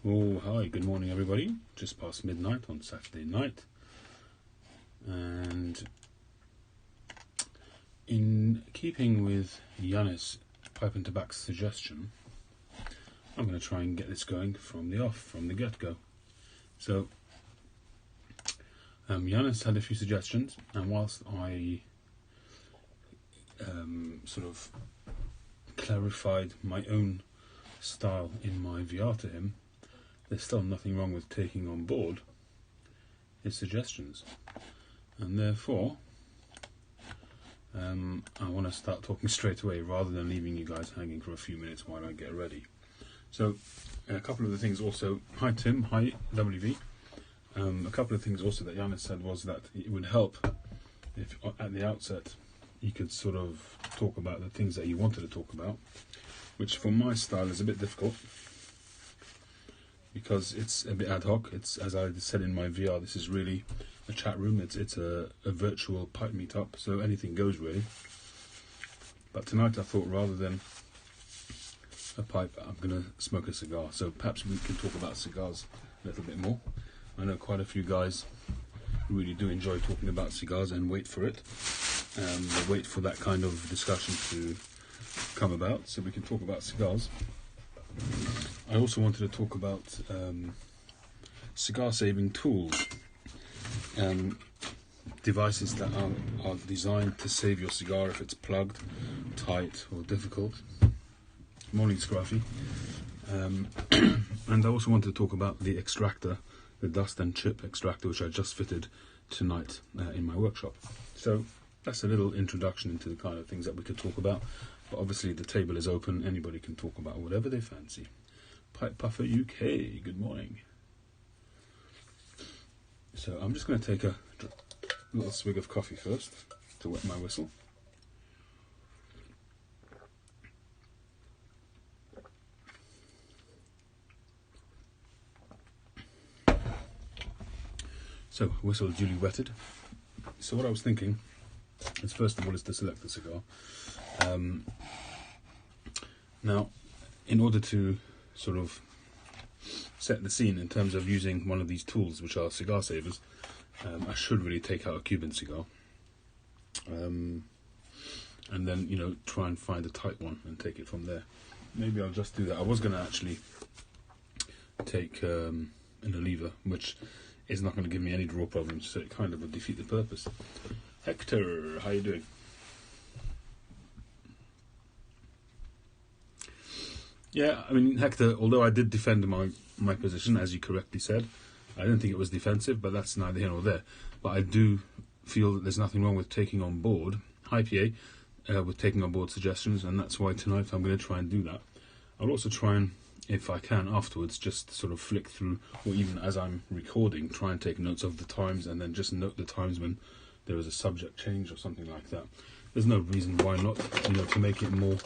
Oh, hi, good morning everybody. Just past midnight on Saturday night. And in keeping with Yanis Pipe and Tobacco's suggestion, I'm going to try and get this going from the get-go. So, Yanis had a few suggestions, and whilst I sort of clarified my own style in my VR to him, there's still nothing wrong with taking on board his suggestions, and therefore I want to start talking straight away rather than leaving you guys hanging for a few minutes while I get ready. So a couple of the things also, hi Tim, hi WV, a couple of things also that Yanis said was that it would help if at the outset you could sort of talk about the things that you wanted to talk about, which for my style is a bit difficult because it's a bit ad hoc. It's, as I said in my VR, this is really a chat room. It's a virtual pipe meetup, so anything goes really. But tonight I thought rather than a pipe, I'm going to smoke a cigar. So perhaps we can talk about cigars a little bit more. I know quite a few guys who really do enjoy talking about cigars and wait for it. They wait for that kind of discussion to come about, so we can talk about cigars. I also wanted to talk about cigar saving tools, devices that are designed to save your cigar if it's plugged, tight or difficult. Morning Scruffy. And I also wanted to talk about the extractor, the dust and chip extractor, which I just fitted tonight in my workshop. So that's a little introduction into the kind of things that we could talk about. But obviously the table is open, anybody can talk about whatever they fancy. Pipe Puffer UK, good morning. So I'm just going to take a little swig of coffee first to wet my whistle. So, whistle duly wetted. So what I was thinking is, first of all, is to select the cigar. Now, in order to sort of set the scene in terms of using one of these tools, which are cigar savers, I should really take out a Cuban cigar, and then, you know, try and find a tight one and take it from there. Maybe I'll just do that. I was going to actually take an Oliva, which is not going to give me any draw problems, so it kind of would defeat the purpose. Hector, how you doing? Yeah, I mean, Hector, although I did defend my position, as you correctly said, I don't think it was defensive, but that's neither here nor there. But I do feel that there's nothing wrong with taking on board, hi PA, with taking on board suggestions, and that's why tonight I'm going to try and do that. I'll also try and, if I can afterwards, just sort of flick through, or even as I'm recording, try and take notes of the times, and then just note the times when there is a subject change or something like that. There's no reason why not, you know, to make it more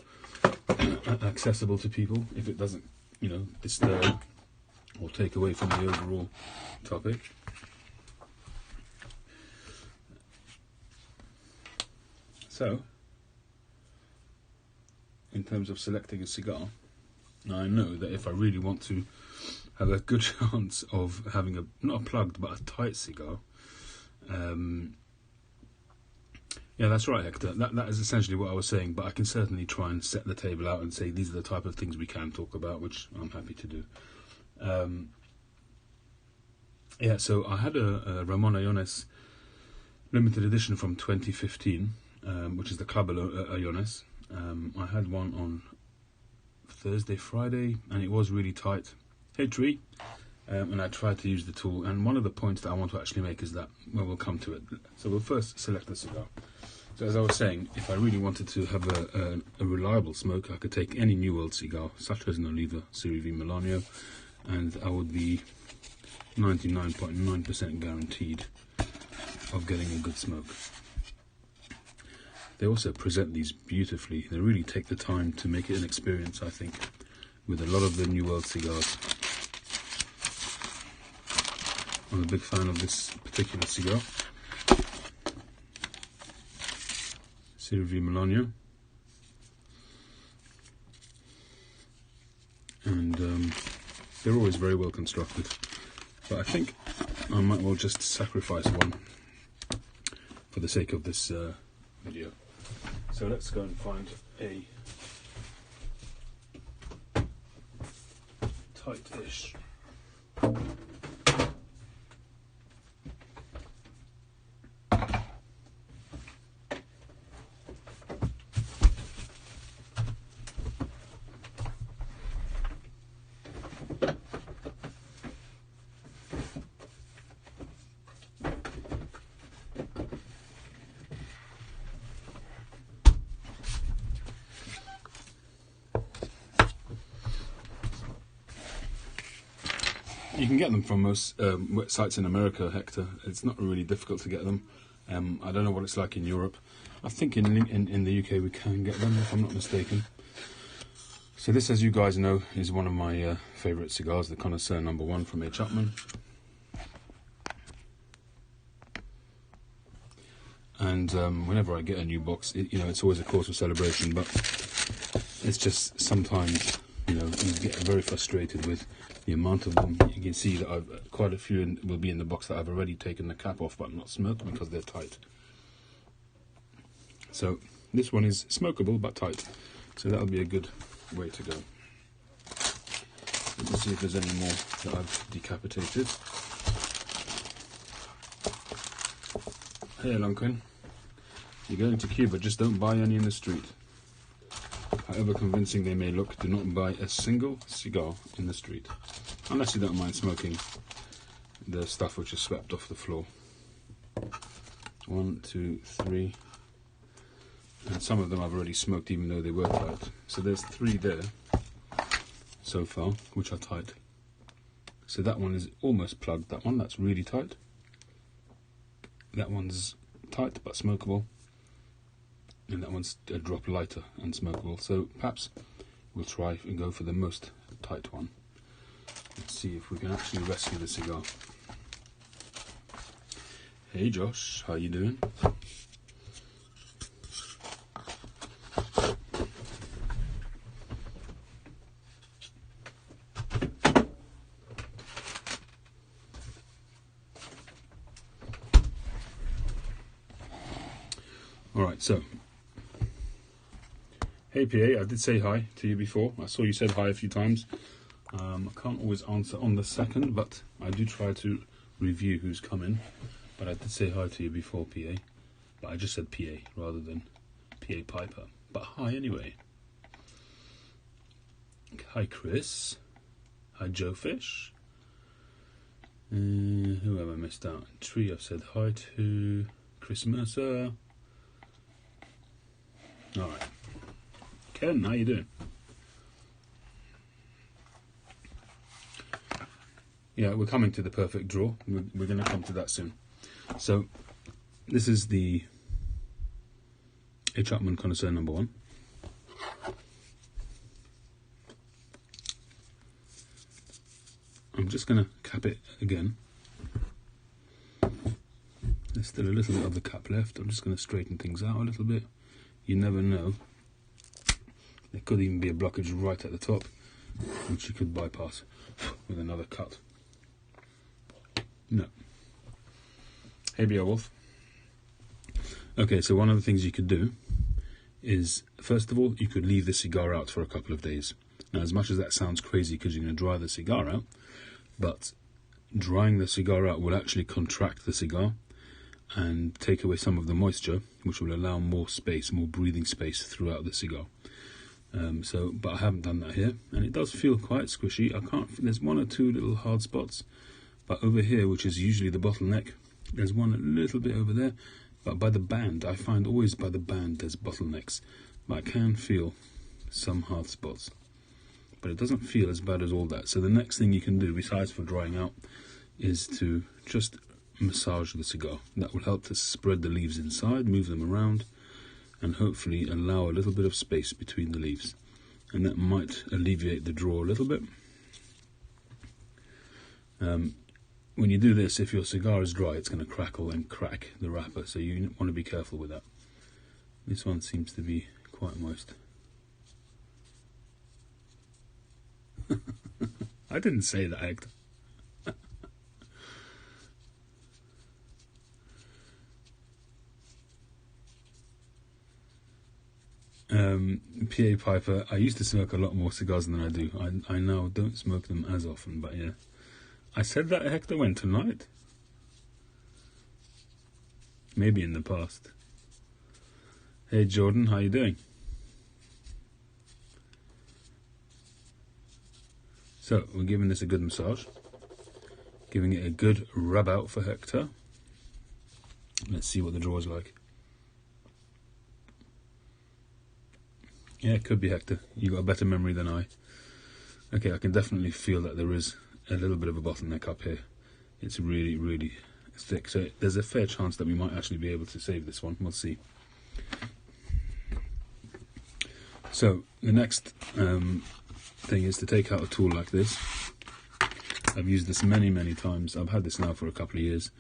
accessible to people if it doesn't, you know, disturb or take away from the overall topic. So, in terms of selecting a cigar, I know that if I really want to have a good chance of having not a plugged but a tight cigar, yeah, that's right, Hector. That is essentially what I was saying, but I can certainly try and set the table out and say these are the type of things we can talk about, which I'm happy to do. Yeah, so I had a Ramon Ayones limited edition from 2015, which is the Club Ayones. I had one on Thursday, Friday, and it was really tight. Hey, Tree. And I tried to use the tool, and one of the points that I want to actually make is that, well, we'll come to it. So we'll first select the cigar. So as I was saying, if I really wanted to have a reliable smoke, I could take any New World cigar, such as an Oliva Serie V Milanio, and I would be 99.9% guaranteed of getting a good smoke. They also present these beautifully. They really take the time to make it an experience, I think, with a lot of the New World cigars. I'm a big fan of this particular cigar, Serie V Milanio, and They're always very well constructed. But I think I might well just sacrifice one for the sake of this video. So let's go and find a tight-ish. You can get them from most sites in America, Hector. It's not really difficult to get them. I don't know what it's like in Europe. I think in the UK we can get them, if I'm not mistaken. So this, as you guys know, is one of my favourite cigars, the Connoisseur No. 1 from A. Chapman. And whenever I get a new box, it's always a cause for celebration, but it's just sometimes, you get very frustrated with the amount of them. You can see that quite a few will be in the box that I've already taken the cap off but not smoked because they're tight. So this one is smokable but tight, so that'll be a good way to go. Let me see if there's any more that I've decapitated. Hey Lunkin, you're going to Cuba, just don't buy any in the street. However convincing they may look, do not buy a single cigar in the street. Unless you don't mind smoking the stuff which is swept off the floor. 1, 2, 3. And some of them I've already smoked even though they were tight. So there's 3 there so far, which are tight. So that one is almost plugged. That one, that's really tight. That one's tight but smokable. And that one's a drop lighter and smokable. So perhaps we'll try and go for the most tight one. Let's see if we can actually rescue the cigar. Hey Josh, how you doing? Alright, so hey PA, I did say hi to you before. I saw you said hi a few times. I can't always answer on the second, but I do try to review who's coming. But I did say hi to you before, PA. But I just said PA rather than PA Piper. But hi anyway. Hi Chris. Hi Joe Fish. Who have I missed out? Tree I've said hi to. Chris Mercer. Alright. Ken, how you doing? Yeah, we're coming to the perfect draw. We're going to come to that soon. So, this is the A. Chapman Connoisseur No. 1. I'm just going to cap it again. There's still a little bit of the cap left. I'm just going to straighten things out a little bit. You never know. There could even be a blockage right at the top, which you could bypass with another cut. No. Hey Beowulf. Okay, so one of the things you could do is, first of all, you could leave the cigar out for a couple of days. Now, as much as that sounds crazy because you're going to dry the cigar out, but drying the cigar out will actually contract the cigar and take away some of the moisture, which will allow more space, more breathing space throughout the cigar. But I haven't done that here, and it does feel quite squishy. There's 1 or 2 little hard spots, but over here, which is usually the bottleneck, there's one a little bit over there, but by the band, I find always by the band there's bottlenecks, but I can feel some hard spots. But it doesn't feel as bad as all that. So the next thing you can do, besides for drying out, is to just massage the cigar. That will help to spread the leaves inside, move them around, and hopefully allow a little bit of space between the leaves. And that might alleviate the draw a little bit. When you do this, if your cigar is dry, it's going to crackle and crack the wrapper, so you want to be careful with that. This one seems to be quite moist. I didn't say that, Hector. PA Piper, I used to smoke a lot more cigars than I do. I now don't smoke them as often, but yeah. I said that, Hector, when tonight? Maybe in the past. Hey Jordan, how you doing? So, we're giving this a good massage. Giving it a good rub out for Hector. Let's see what the draw is like. Yeah, it could be Hector. You got a better memory than I. Okay, I can definitely feel that there is a little bit of a bottleneck up here. It's really, really thick. So there's a fair chance that we might actually be able to save this one. We'll see. So the next thing is to take out a tool like this. I've used this many, many times. I've had this now for a couple of years,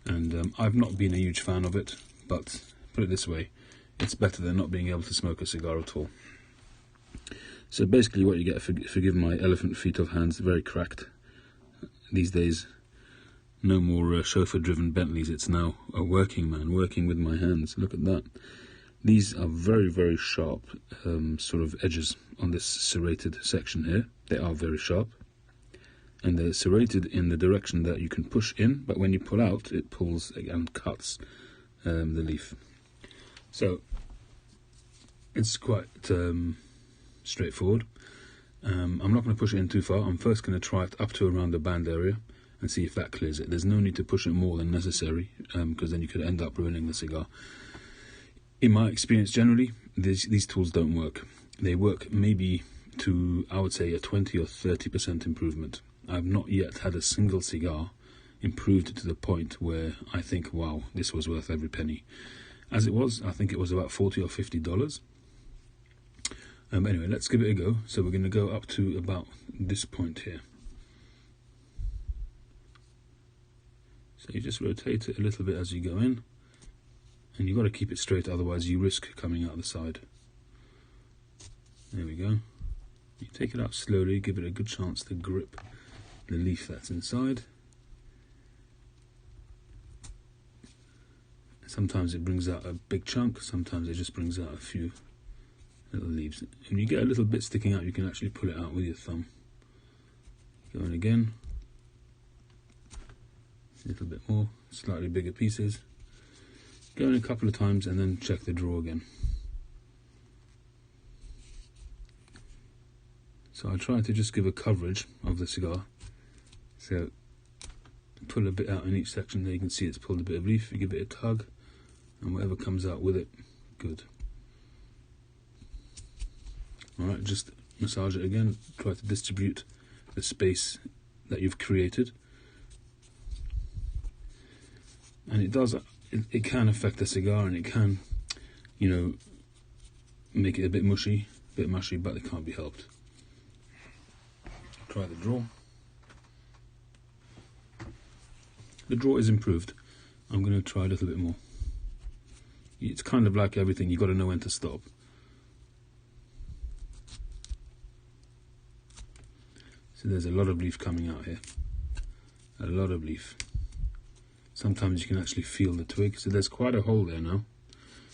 and I've not been a huge fan of it, but put it this way, it's better than not being able to smoke a cigar at all. So basically what you get, forgive my elephant feet of hands, very cracked. These days, no more chauffeur-driven Bentleys, it's now a working man, working with my hands. Look at that. These are very, very sharp sort of edges on this serrated section here. They are very sharp. And they're serrated in the direction that you can push in, but when you pull out, it pulls and cuts the leaf. So, it's quite straightforward. I'm not going to push it in too far. I'm first going to try it up to around the band area and see if that clears it. There's no need to push it more than necessary, because then you could end up ruining the cigar. In my experience, generally, these tools don't work. They work maybe to, I would say, a 20 or 30% improvement. I've not yet had a single cigar improved to the point where I think, wow, this was worth every penny. As it was, I think it was about $40 or $50. Anyway, let's give it a go. So we're going to go up to about this point here. So you just rotate it a little bit as you go in, and you've got to keep it straight, otherwise you risk coming out the side. There we go. You take it out slowly, give it a good chance to grip the leaf that's inside. Sometimes it brings out a big chunk, sometimes it just brings out a few little leaves. When you get a little bit sticking out, you can actually pull it out with your thumb. Go in again. A little bit more, slightly bigger pieces. Go in a couple of times and then check the draw again. So I try to just give a coverage of the cigar. So pull a bit out in each section. There you can see it's pulled a bit of leaf. You give it a tug, and whatever comes out with it, good. Alright, just massage it again. Try to distribute the space that you've created. And it does, it can affect the cigar, and it can, you know, make it a bit mushy, but it can't be helped. Try the draw. The draw is improved. I'm going to try a little bit more. It's kind of like everything, you've got to know when to stop. So there's a lot of leaf coming out here. A lot of leaf. Sometimes you can actually feel the twig. So there's quite a hole there now.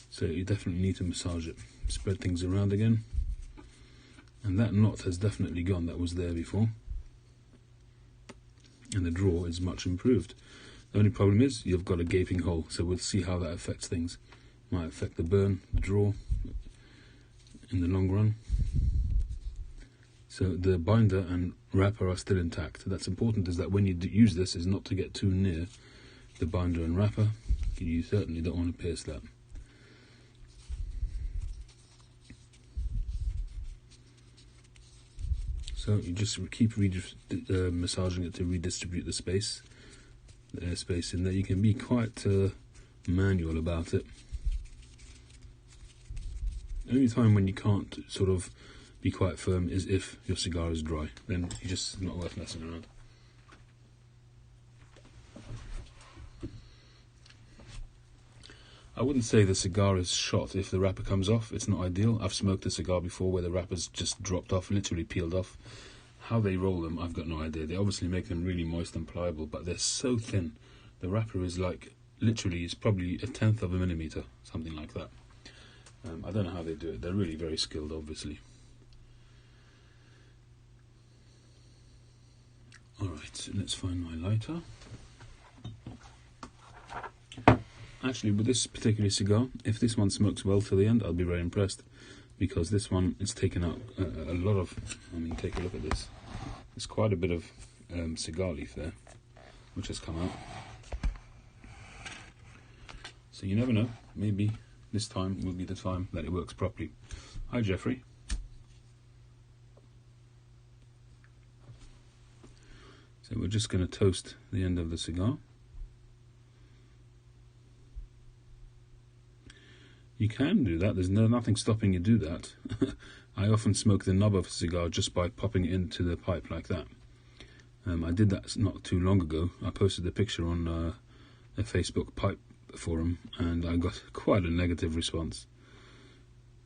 So you definitely need to massage it. Spread things around again. And that knot has definitely gone. That was there before. And the draw is much improved. The only problem is you've got a gaping hole. So we'll see how that affects things. Might affect the burn, the draw in the long run. So the binder and wrapper are still intact. That's important, is that when you use this, is not to get too near the binder and wrapper. You certainly don't want to pierce that. So you just keep massaging it to redistribute the space, the airspace in there. You can be quite manual about it. The only time when you can't sort of be quite firm is if your cigar is dry. Then you're just not worth messing around. I wouldn't say the cigar is shot if the wrapper comes off. It's not ideal. I've smoked a cigar before where the wrapper's just dropped off, literally peeled off. How they roll them, I've got no idea. They obviously make them really moist and pliable, but they're so thin. The wrapper is like, literally, it's probably 1/10 of a millimeter, something like that. I don't know how they do it. They're really very skilled, obviously. Alright, let's find my lighter. Actually, with this particular cigar, if this one smokes well till the end, I'll be very impressed, because this one is taken out a lot of, I mean, take a look at this. There's quite a bit of cigar leaf there, which has come out. So you never know, maybe this time will be the time that it works properly. Hi, Jeffrey. So we're just going to toast the end of the cigar. You can do that, there's nothing stopping you do that. I often smoke the knob of a cigar just by popping it into the pipe like that. I did that not too long ago. I posted a picture on a Facebook pipe forum, and I got quite a negative response.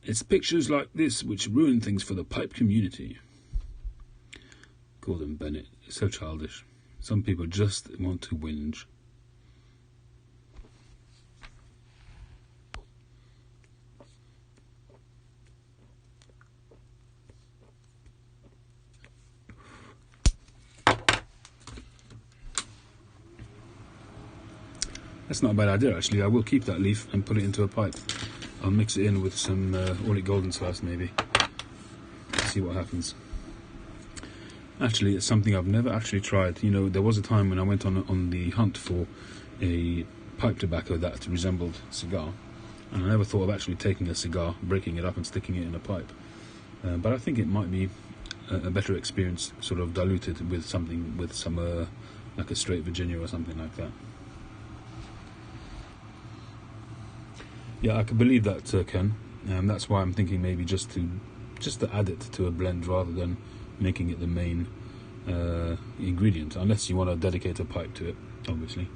It's pictures like this which ruin things for the pipe community. Gordon Bennett, it's so childish. Some people just want to whinge. That's not a bad idea, actually. I will keep that leaf and put it into a pipe. I'll mix it in with some Orlick Golden Slice, maybe. See what happens. Actually, it's something I've never actually tried. You know, there was a time when I went on the hunt for a pipe tobacco that resembled cigar, and I never thought of actually taking a cigar, breaking it up and sticking it in a pipe. But I think it might be a better experience, sort of diluted with something, with some, like a straight Virginia or something like that. Yeah, I could believe that, Ken. That's why I'm thinking maybe just to add it to a blend rather than making it the main ingredient, unless you want to dedicate a pipe to it, obviously.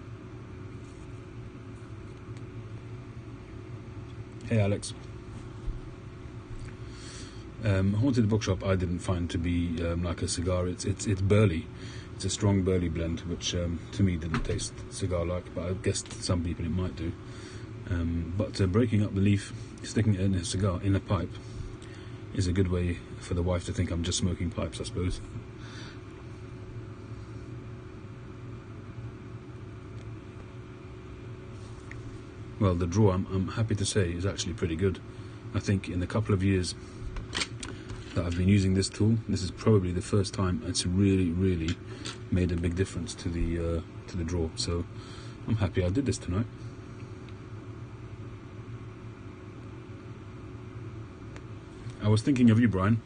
Hey, Alex. Haunted Bookshop I didn't find to be like a cigar. It's burley. It's a strong burley blend, which to me didn't taste cigar-like, but I guess to some people it might do. But breaking up the leaf, sticking it in a cigar, in a pipe, is a good way for the wife to think I'm just smoking pipes, I suppose. Well, the draw, I'm happy to say, is actually pretty good. I think in the couple of years that I've been using this tool, this is probably the first time it's really, really made a big difference to the draw. So I'm happy I did this tonight. I was thinking of you, Brian.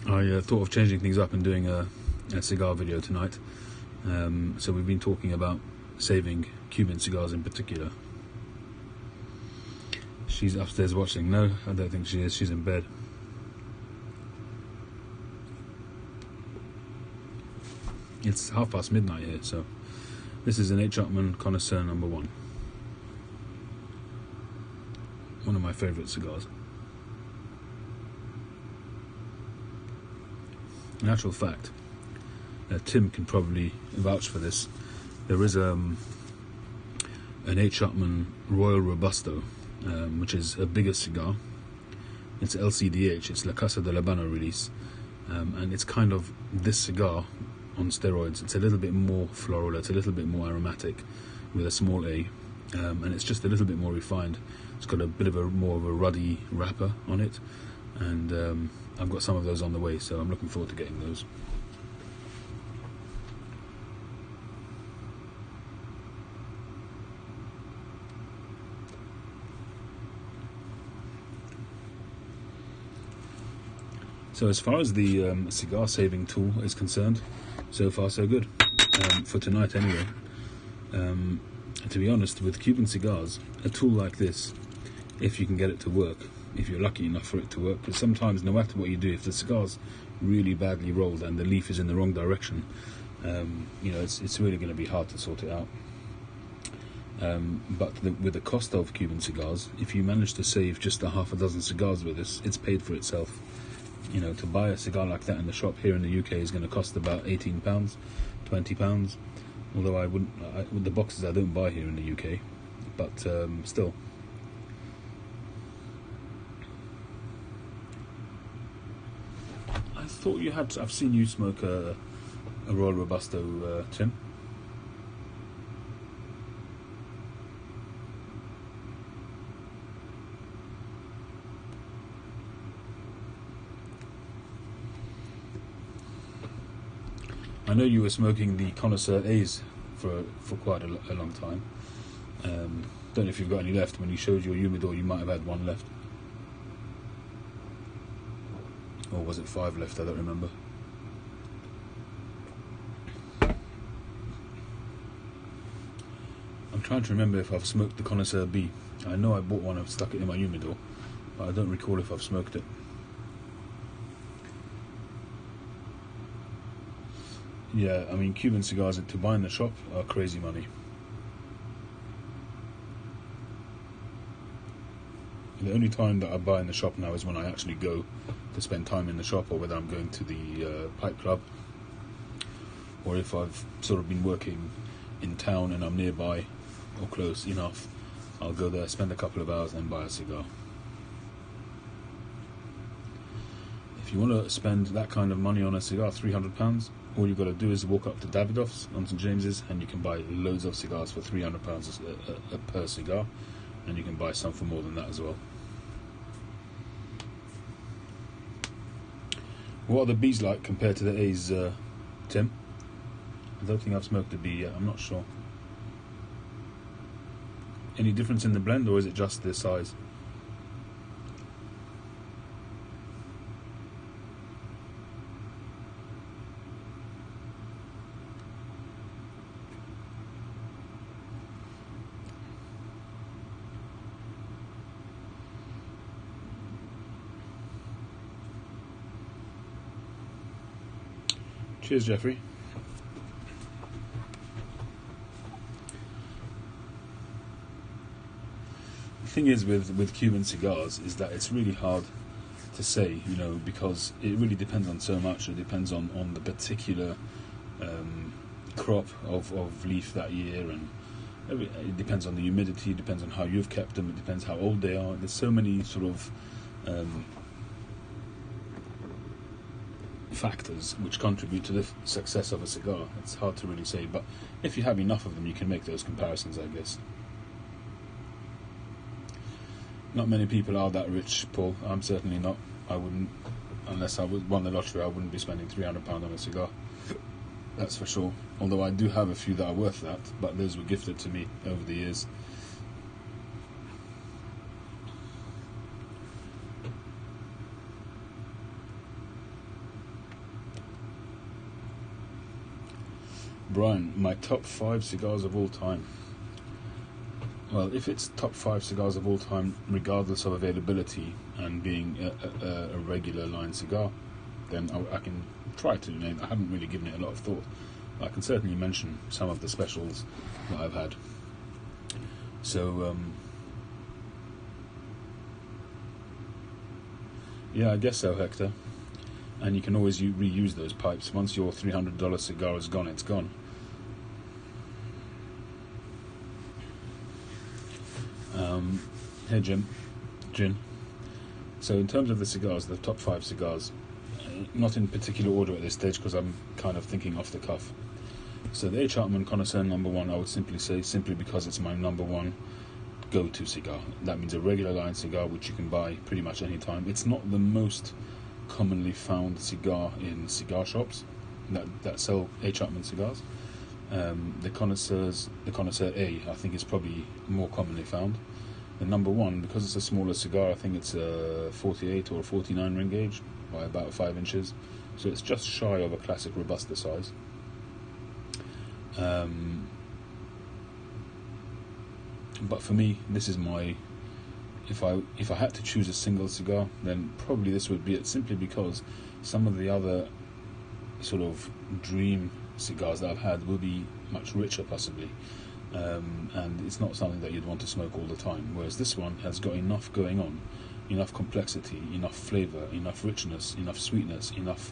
I thought of changing things up and doing a cigar video tonight. So we've been talking about saving Cuban cigars in particular. She's upstairs watching. No, I don't think she is. She's in bed. It's midnight here, so this is an H. Upmann Connoisseur number 1. One of my favourite cigars. In actual fact, Tim can probably vouch for this. There is an H. Upmann Royal Robusto, which is a bigger cigar. It's LCDH, it's La Casa de la Habana release, and it's kind of this cigar on steroids. It's a little bit more floral, it's a little bit more aromatic with a small A, and it's just a little bit more refined. It's got a bit of more of a ruddy wrapper on it, and I've got some of those on the way, so I'm looking forward to getting those. So as far as the cigar saving tool is concerned, so far so good, for tonight anyway. To be honest, with Cuban cigars, a tool like this, if you can get it to work, if you're lucky enough for it to work, because sometimes no matter what you do, if the cigar's really badly rolled and the leaf is in the wrong direction, it's really going to be hard to sort it out. But with the cost of Cuban cigars, if you manage to save just a half a dozen cigars with this, it's paid for itself. You know, to buy a cigar like that in the shop here in the UK is going to cost about £18, £20. Although I wouldn't, with the boxes I don't buy here in the UK, but still. I thought you had. I've seen you smoke a Royal Robusto, Tim. I know you were smoking the Connoisseur A's for quite a long time. Don't know if you've got any left. When you showed your Humidor, you might have had one left. Or was it 5 left? I don't remember. I'm trying to remember if I've smoked the Connoisseur B. I know I bought one, I've stuck it in my Humidor, but I don't recall if I've smoked it. Yeah, I mean, Cuban cigars to buy in the shop are crazy money. The only time that I buy in the shop now is when I actually go to spend time in the shop, or whether I'm going to the pipe club, or if I've sort of been working in town and I'm nearby or close enough, I'll go there, spend a couple of hours, and buy a cigar. If you want to spend that kind of money on a cigar, £300, all you've got to do is walk up to Davidoff's on St James's, and you can buy loads of cigars for £300 per cigar, and you can buy some for more than that as well. What are the Bs like compared to the As, Tim? I don't think I've smoked a B yet, I'm not sure. Any difference in the blend, or is it just the size? Cheers, Jeffrey. The thing is with Cuban cigars is that it's really hard to say, you know, because it really depends on so much. It depends on the particular crop of leaf that year, and it depends on the humidity, it depends on how you've kept them, it depends how old they are. There's so many sort of factors which contribute to the success of a cigar. It's hard to really say, but if you have enough of them, you can make those comparisons, I guess. Not many people are that rich, Paul. I'm certainly not. I wouldn't, unless I won the lottery, I wouldn't be spending £300 on a cigar. That's for sure. Although I do have a few that are worth that, but those were gifted to me over the years. Brian, my top 5 cigars of all time. Well, if it's top 5 cigars of all time, regardless of availability and being a regular line cigar, then I can try to name. I haven't really given it a lot of thought. I can certainly mention some of the specials that I've had. So, yeah, I guess so, Hector. And you can always reuse those pipes. Once your $300 cigar is gone, it's gone. Hey, Jin. So in terms of the cigars, the top 5 cigars, not in particular order at this stage because I'm kind of thinking off the cuff. So the H. Hartman Connoisseur number 1, I would simply say, simply because it's my number 1 go-to cigar. That means a regular line cigar which you can buy pretty much any time. It's not the most commonly found cigar in cigar shops that sell H. Hartman cigars. The Connoisseur A, I think, is probably more commonly found. The number 1, because it's a smaller cigar, I think it's a 48 or a 49 ring gauge by about 5 inches, so it's just shy of a classic Robusta size. But for me, this is my, if I had to choose a single cigar, then probably this would be it, simply because some of the other sort of dream cigars that I've had will be much richer possibly, and it's not something that you'd want to smoke all the time, whereas this one has got enough going on enough complexity, enough flavour, enough richness, enough sweetness, enough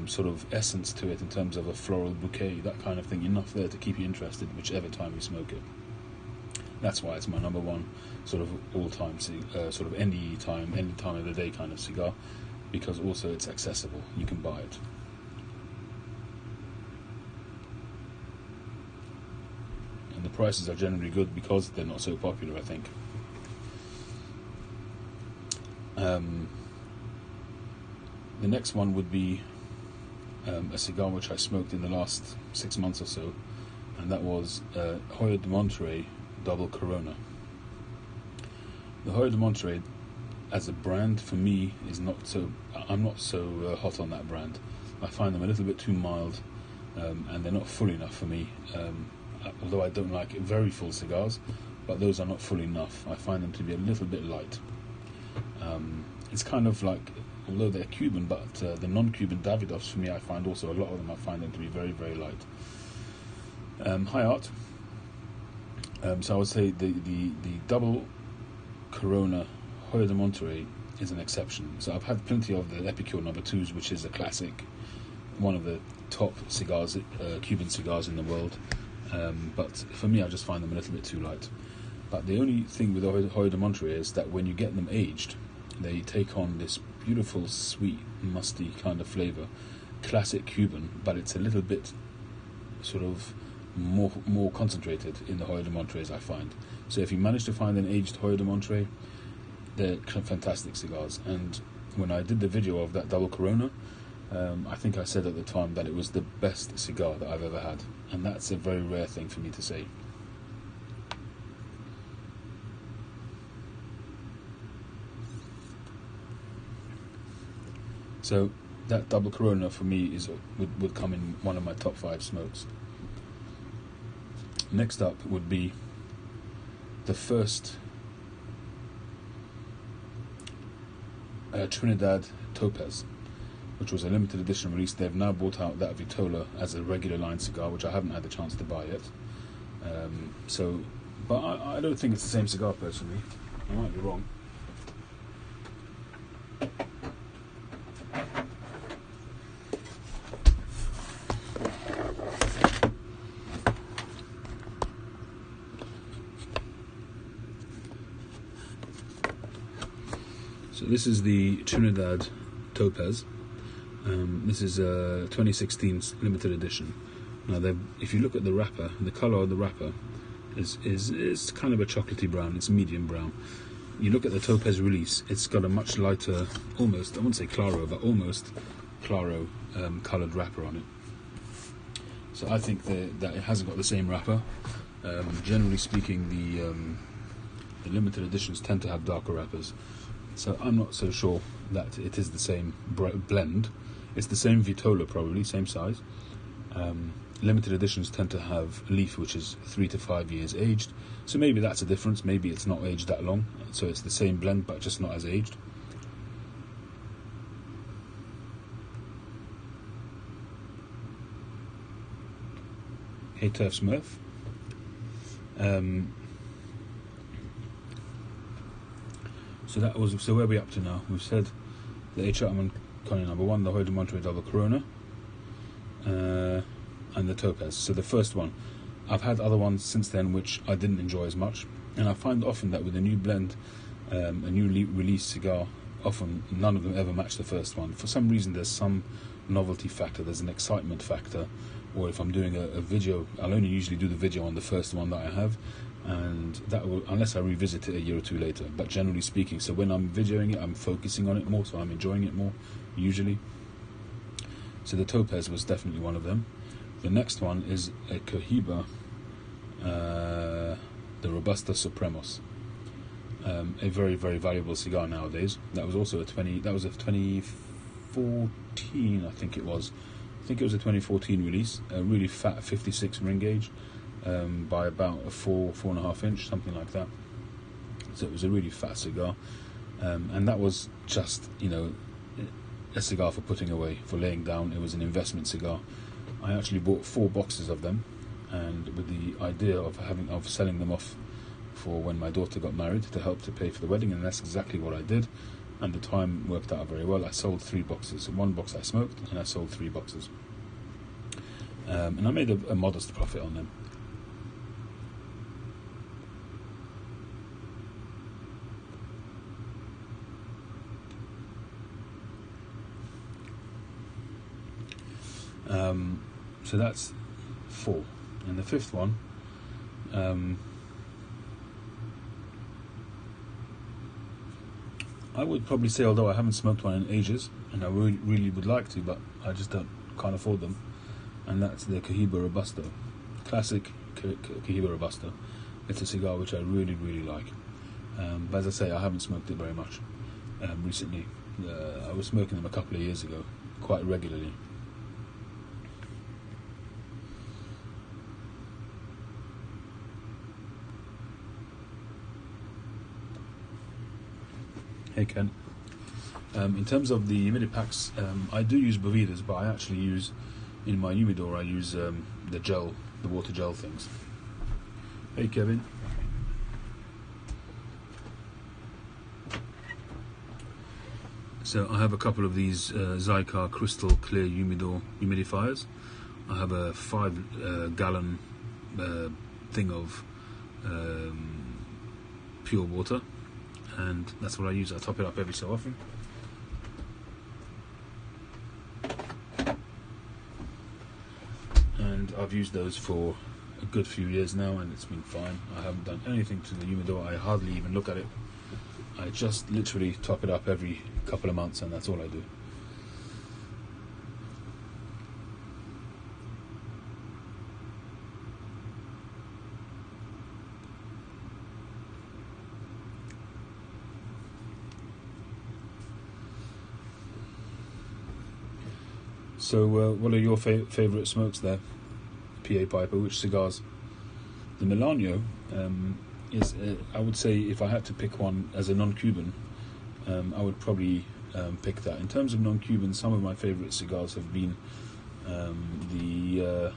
sort of essence to it in terms of a floral bouquet, that kind of thing, enough there to keep you interested whichever time you smoke it. That's why it's my number one sort of all-time, sort of any time of the day kind of cigar, because also it's accessible, you can buy it. And the prices are generally good because they're not so popular, I think. The next one would be a cigar which I smoked in the last 6 months or so, and that was Hoyo de Monterrey Double Corona. The Hoyo de Monterrey as a brand for me is not so. I'm not so hot on that brand. I find them a little bit too mild, and they're not full enough for me. Although I don't like very full cigars, but those are not full enough. I find them to be a little bit light. It's kind of like, although they're Cuban, but the non-Cuban Davidoffs for me, I find also a lot of them, I find them to be very, very light. High art. So I would say the double Corona Hoyo de Monterrey is an exception. So I've had plenty of the Epicure number 2s, which is a classic, one of the top cigars, Cuban cigars in the world. But for me, I just find them a little bit too light. But the only thing with Hoyo de Monterrey is that when you get them aged, they take on this beautiful, sweet, musty kind of flavour, classic Cuban, but it's a little bit sort of more concentrated in the Hoyo de Monterreys, I find. So if you manage to find an aged Hoyo de Monterrey, they're fantastic cigars. And when I did the video of that double Corona, I think I said at the time that it was the best cigar that I've ever had, and that's a very rare thing for me to say. So that double Corona for me would come in one of my top 5 smokes. Next up would be the first Trinidad Topaz, which was a limited edition release. They've now brought out that Vitola as a regular line cigar, which I haven't had the chance to buy yet. But I don't think it's the same cigar personally. I might be wrong. So this is the Trinidad Topaz. This is a 2016 limited edition. Now, if you look at the wrapper, the colour of the wrapper is kind of a chocolatey brown. It's medium brown. You look at the Topaz release; it's got a much lighter, almost, I wouldn't say claro, but almost claro coloured wrapper on it. So I think that it hasn't got the same wrapper. Generally speaking, the limited editions tend to have darker wrappers. So I'm not so sure that it is the same blend. It's the same Vitola, probably, same size. Limited editions tend to have leaf, which is 3 to 5 years aged. So maybe that's a difference. Maybe it's not aged that long. So it's the same blend, but just not as aged. Hey Turf Smurf. So where are we up to now? We've said the H. Chapman Connie number 1, the Hoyo de Monterrey Double Corona, and the Topaz. So the first one, I've had other ones since then which I didn't enjoy as much, and I find often that with a new blend, a new release cigar, often none of them ever match the first one. For some reason, there's some novelty factor, there's an excitement factor, or if I'm doing a video, I'll only usually do the video on the first one that I have, and that will, unless I revisit it a year or two later. But generally speaking, so when I'm videoing it, I'm focusing on it more, so I'm enjoying it more usually. So the Topaz was definitely one of them. The next one is a Cohiba, the Robusta Supremos, a very, very valuable cigar nowadays. That was also a 2014, I think it was. I think it was a 2014 release, a really fat 56 ring gauge, by about a 4.5 inch, something like that. So it was a really fat cigar, and that was just, a cigar for putting away, for laying down. It was an investment cigar. I actually bought 4 boxes of them, and with the idea of selling them off for when my daughter got married to help to pay for the wedding, and that's exactly what I did. And the time worked out very well. I sold 3 boxes. 1 box I smoked, and I sold 3 boxes. And I made a modest profit on them. So that's 4. And the 5th one, I would probably say, although I haven't smoked one in ages, and I really would like to, but I just can't afford them, and that's the Cohiba Robusto, classic Cohiba Robusto. It's a cigar which I really like, but as I say, I haven't smoked it very much recently. I was smoking them a couple of years ago, quite regularly. Hey Ken. In terms of the Humidipacks, I do use Bovidas, but I actually use, in my Humidor, I use the water gel things. Hey Kevin. So I have a couple of these Cigar crystal clear Humidor humidifiers. I have a 5 gallon thing of pure water, and that's what I use. I top it up every so often. And I've used those for a good few years now, and it's been fine. I haven't done anything to the Humidor. I hardly even look at it. I just literally top it up every couple of months, and that's all I do. So what are your favourite smokes there? PA Piper, which cigars? The Melanio is, I would say, if I had to pick one as a non-Cuban, I would probably pick that. In terms of non-Cuban, some of my favourite cigars have been the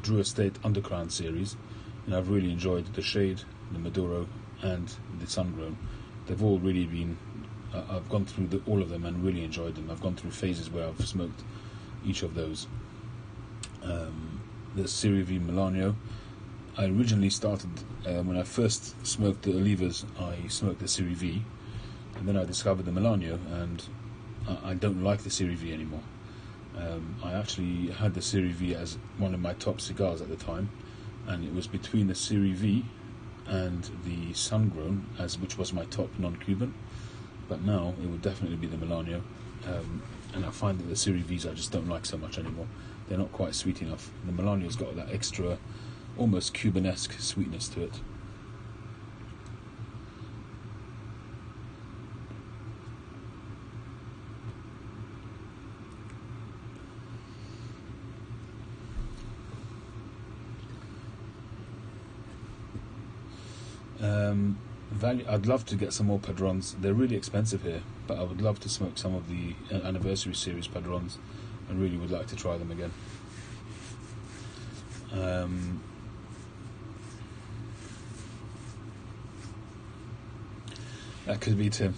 Drew Estate Undercrown series, and I've really enjoyed the Shade, the Maduro, and the Sungrown. They've all really been, I've gone through all of them and really enjoyed them. I've gone through phases where I've smoked each of those. The Serie V Melanio, I originally started, when I first smoked the Olivas, I smoked the Serie V, and then I discovered the Melanio, and I don't like the Serie V anymore. I actually had the Serie V as one of my top cigars at the time, and it was between the Serie V and the Sungrown, which was my top non-Cuban, but now it would definitely be the Melanio, and I find that the Serie Vs I just don't like so much anymore. They're not quite sweet enough. The Melanio's got that extra, almost Cuban-esque sweetness to it. I'd love to get some more Padrons. They're really expensive here, but I would love to smoke some of the Anniversary Series Padrons. I really would like to try them again. That could be Tim.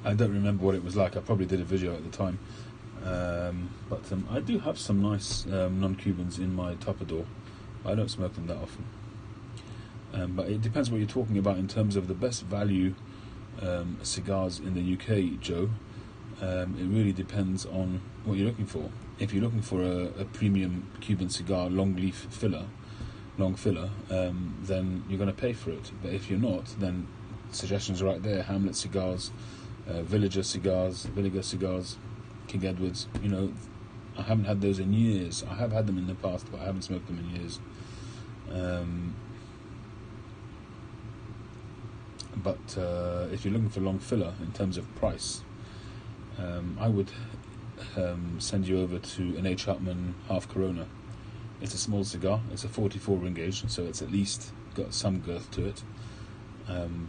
I don't remember what it was like. I probably did a video at the time. But I do have some nice non-Cubans in my Tupperdoor. I don't smoke them that often. But it depends what you're talking about in terms of the best value cigars in the UK, Joe. It really depends on what you're looking for. If you're looking for a premium Cuban cigar, long filler, then you're going to pay for it. But if you're not, then suggestions right there: Hamlet cigars, Villager cigars, King Edwards. You know, I haven't had those in years. I have had them in the past, but I haven't smoked them in years. But if you're looking for long filler in terms of price, I would send you over to an H. Upmann Half Corona. It's a small cigar. It's a 44 ring gauge, so it's at least got some girth to it.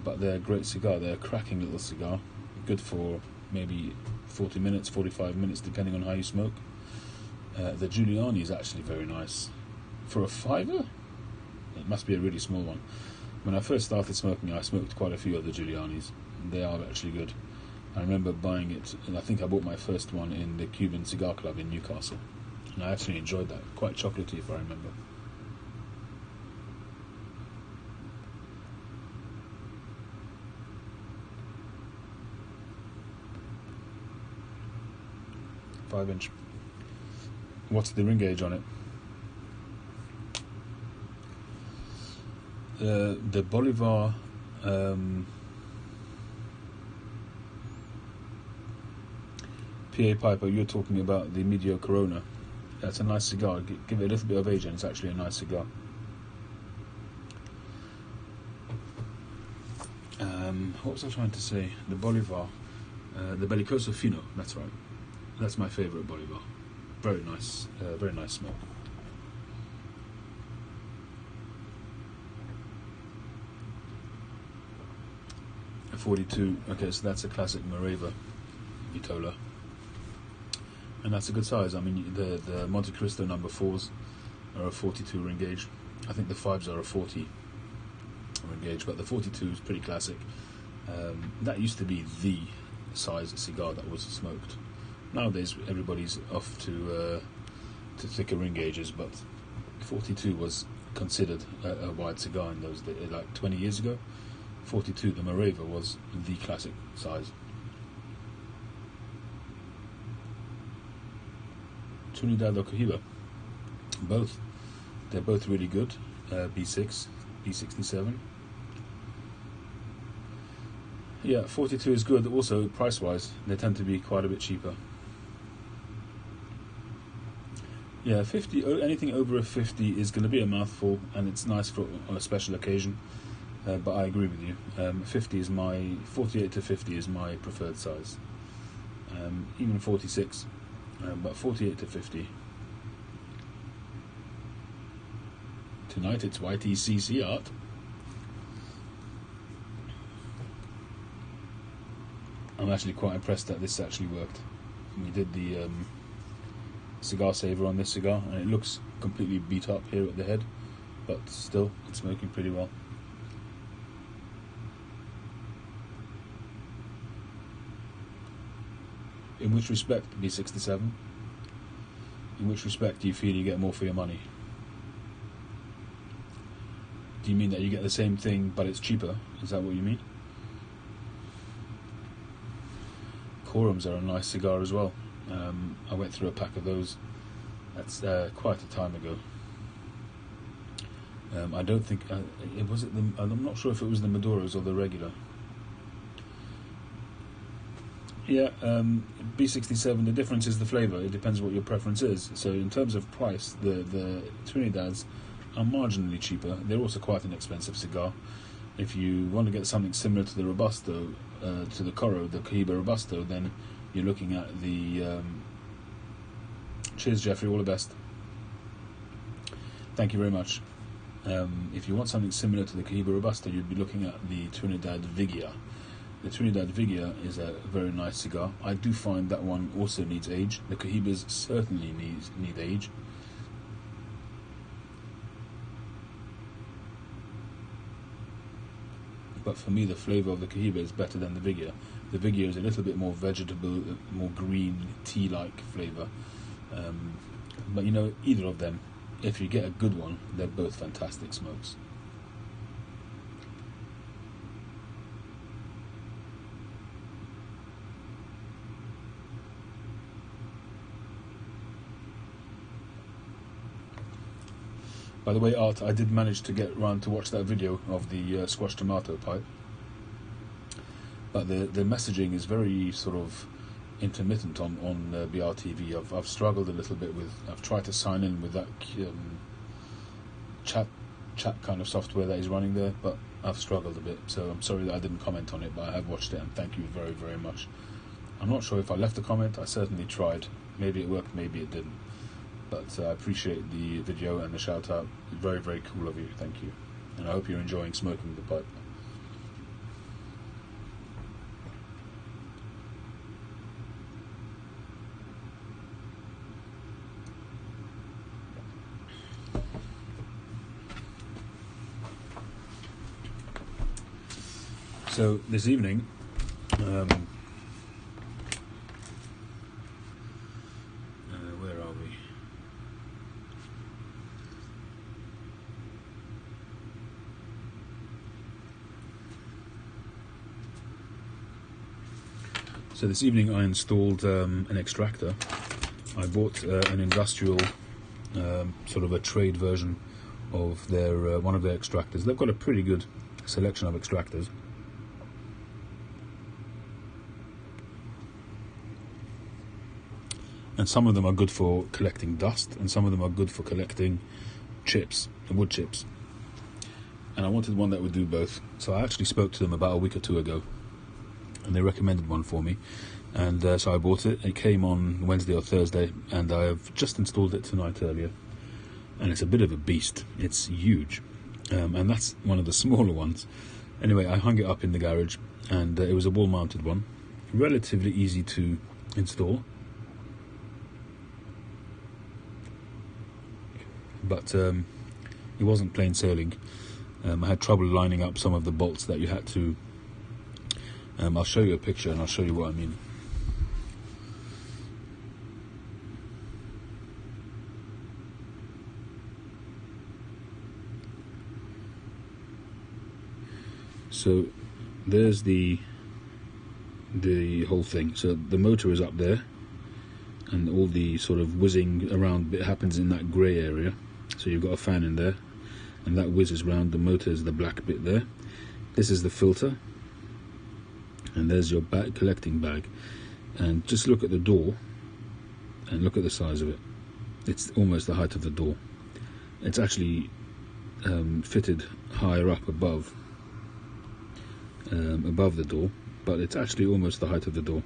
But they're a great cigar. They're a cracking little cigar, good for maybe 40 minutes, 45 minutes, depending on how you smoke. The Giuliani is actually very nice. For a $5, it must be a really small one. When I first started smoking, I smoked quite a few of the Giulianis. They are actually good. I remember buying it, and I think I bought my first one in the Cuban Cigar Club in Newcastle. And I actually enjoyed that. Quite chocolatey, if I remember. Five-inch. What's the ring gauge on it? The Bolivar PA Piper, you're talking about the Medio Corona. That's a nice cigar. Give it a little bit of age and it's actually a nice cigar. What was I trying to say? The Bolivar, the Bellicoso Fino, that's right. That's my favourite Bolivar. Very nice smoke. A 42, okay, so that's a classic Moreva Vitola. And that's a good size. I mean, the Monte Cristo number 4s are a 42 ring gauge. I think the 5s are a 40 ring gauge, but the 42 is pretty classic. That used to be the size cigar that was smoked. Nowadays, everybody's off to thicker ring gauges, but 42 was considered a wide cigar in those days. Like 20 years ago, 42, the Moreva, was the classic size. Trinidad or Cohiba? Both. They're both really good. B6, B67. Yeah, 42 is good. Also, price-wise, they tend to be quite a bit cheaper. Yeah, 50. Anything over a 50 is going to be a mouthful, and it's nice for on a special occasion. But I agree with you. 48 to 50 is my preferred size. Even 46, but 48 to 50. Tonight it's YTCC art. I'm actually quite impressed that this actually worked. We did the cigar saver on this cigar, and it looks completely beat up here at the head, but still, it's smoking pretty well. In which respect, B67? In which respect do you feel you get more for your money? Do you mean that you get the same thing but it's cheaper? Is that what you mean? Quorums are a nice cigar as well. I went through a pack of those. That's quite a time ago. I don't think it was it. I'm not sure if it was the Maduros or the regular. Yeah, B67. The difference is the flavour. It depends what your preference is. So in terms of price, the Trinidads are marginally cheaper. They're also quite an expensive cigar. If you want to get something similar to the Robusto, to the Coro, the Cohiba Robusto, then you're looking at the... Cheers, Jeffrey. All the best. Thank you very much. If you want something similar to the Cohiba Robusto, you'd be looking at the Trinidad Vigia. The Trinidad Vigia is a very nice cigar. I do find that one also needs age. The Cohibas certainly need age. But for me, the flavour of the Cohiba is better than the Vigia. The Vigia is a little bit more vegetable, more green, tea-like flavour. But you know, either of them, if you get a good one, they're both fantastic smokes. By the way, Art, I did manage to get round to watch that video of the squashed tomato pipe. But the messaging is very sort of intermittent on BRTV. I've struggled a little bit with... I've tried to sign in with that chat kind of software that is running there, but I've struggled a bit. So I'm sorry that I didn't comment on it, but I have watched it, and thank you very, very much. I'm not sure if I left a comment. I certainly tried. Maybe it worked, maybe it didn't. But I appreciate the video and the shout out. Very, very cool of you. Thank you. And I hope you're enjoying smoking the pipe. So this evening, where are we? So this evening I installed an extractor. I bought an industrial, sort of a trade version of their one of their extractors. They've got a pretty good selection of extractors. And some of them are good for collecting dust, and some of them are good for collecting chips, wood chips. And I wanted one that would do both. So I actually spoke to them about a week or two ago, and they recommended one for me. And so I bought it. It came on Wednesday or Thursday, and I have just installed it tonight earlier. And it's a bit of a beast. It's huge. And that's one of the smaller ones. Anyway, I hung it up in the garage, and it was a wall-mounted one. Relatively easy to install. But it wasn't plain sailing. I had trouble lining up some of the bolts that you had to. I'll show you a picture and I'll show you what I mean. So there's the whole thing. So the motor is up there, and all the sort of whizzing around bit happens in that grey area. So you've got a fan in there, and that whizzes round. The motor is the black bit there. This is the filter, and there's your bag, collecting bag. And just look at the door, and look at the size of it. It's almost the height of the door. It's actually fitted higher up above the door, but it's actually almost the height of the door.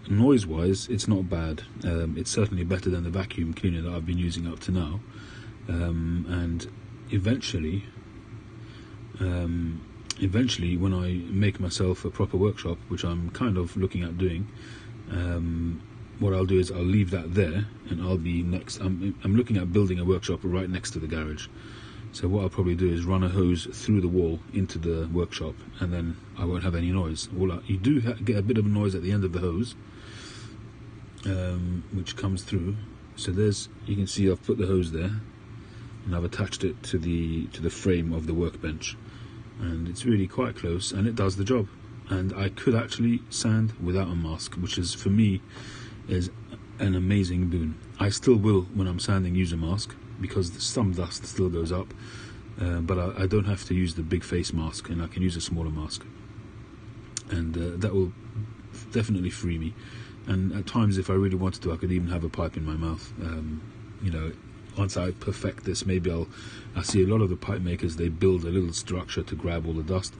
Noise-wise, it's not bad. It's certainly better than the vacuum cleaner that I've been using up to now. And eventually, when I make myself a proper workshop, which I'm kind of looking at doing, what I'll do is I'll leave that there, and I'll be next. I'm looking at building a workshop right next to the garage. So what I'll probably do is run a hose through the wall into the workshop, and then I won't have any noise. You do get a bit of noise at the end of the hose, which comes through. So you can see I've put the hose there, and I've attached it to the frame of the workbench, and it's really quite close, and it does the job. And I could actually sand without a mask, which is, for me, is an amazing boon. I still will, when I'm sanding, use a mask, because some dust still goes up, but I don't have to use the big face mask, and I can use a smaller mask, and that will definitely free me. And at times, if I really wanted to, I could even have a pipe in my mouth. Once I perfect this, maybe I see a lot of the pipe makers, they build a little structure to grab all the dust,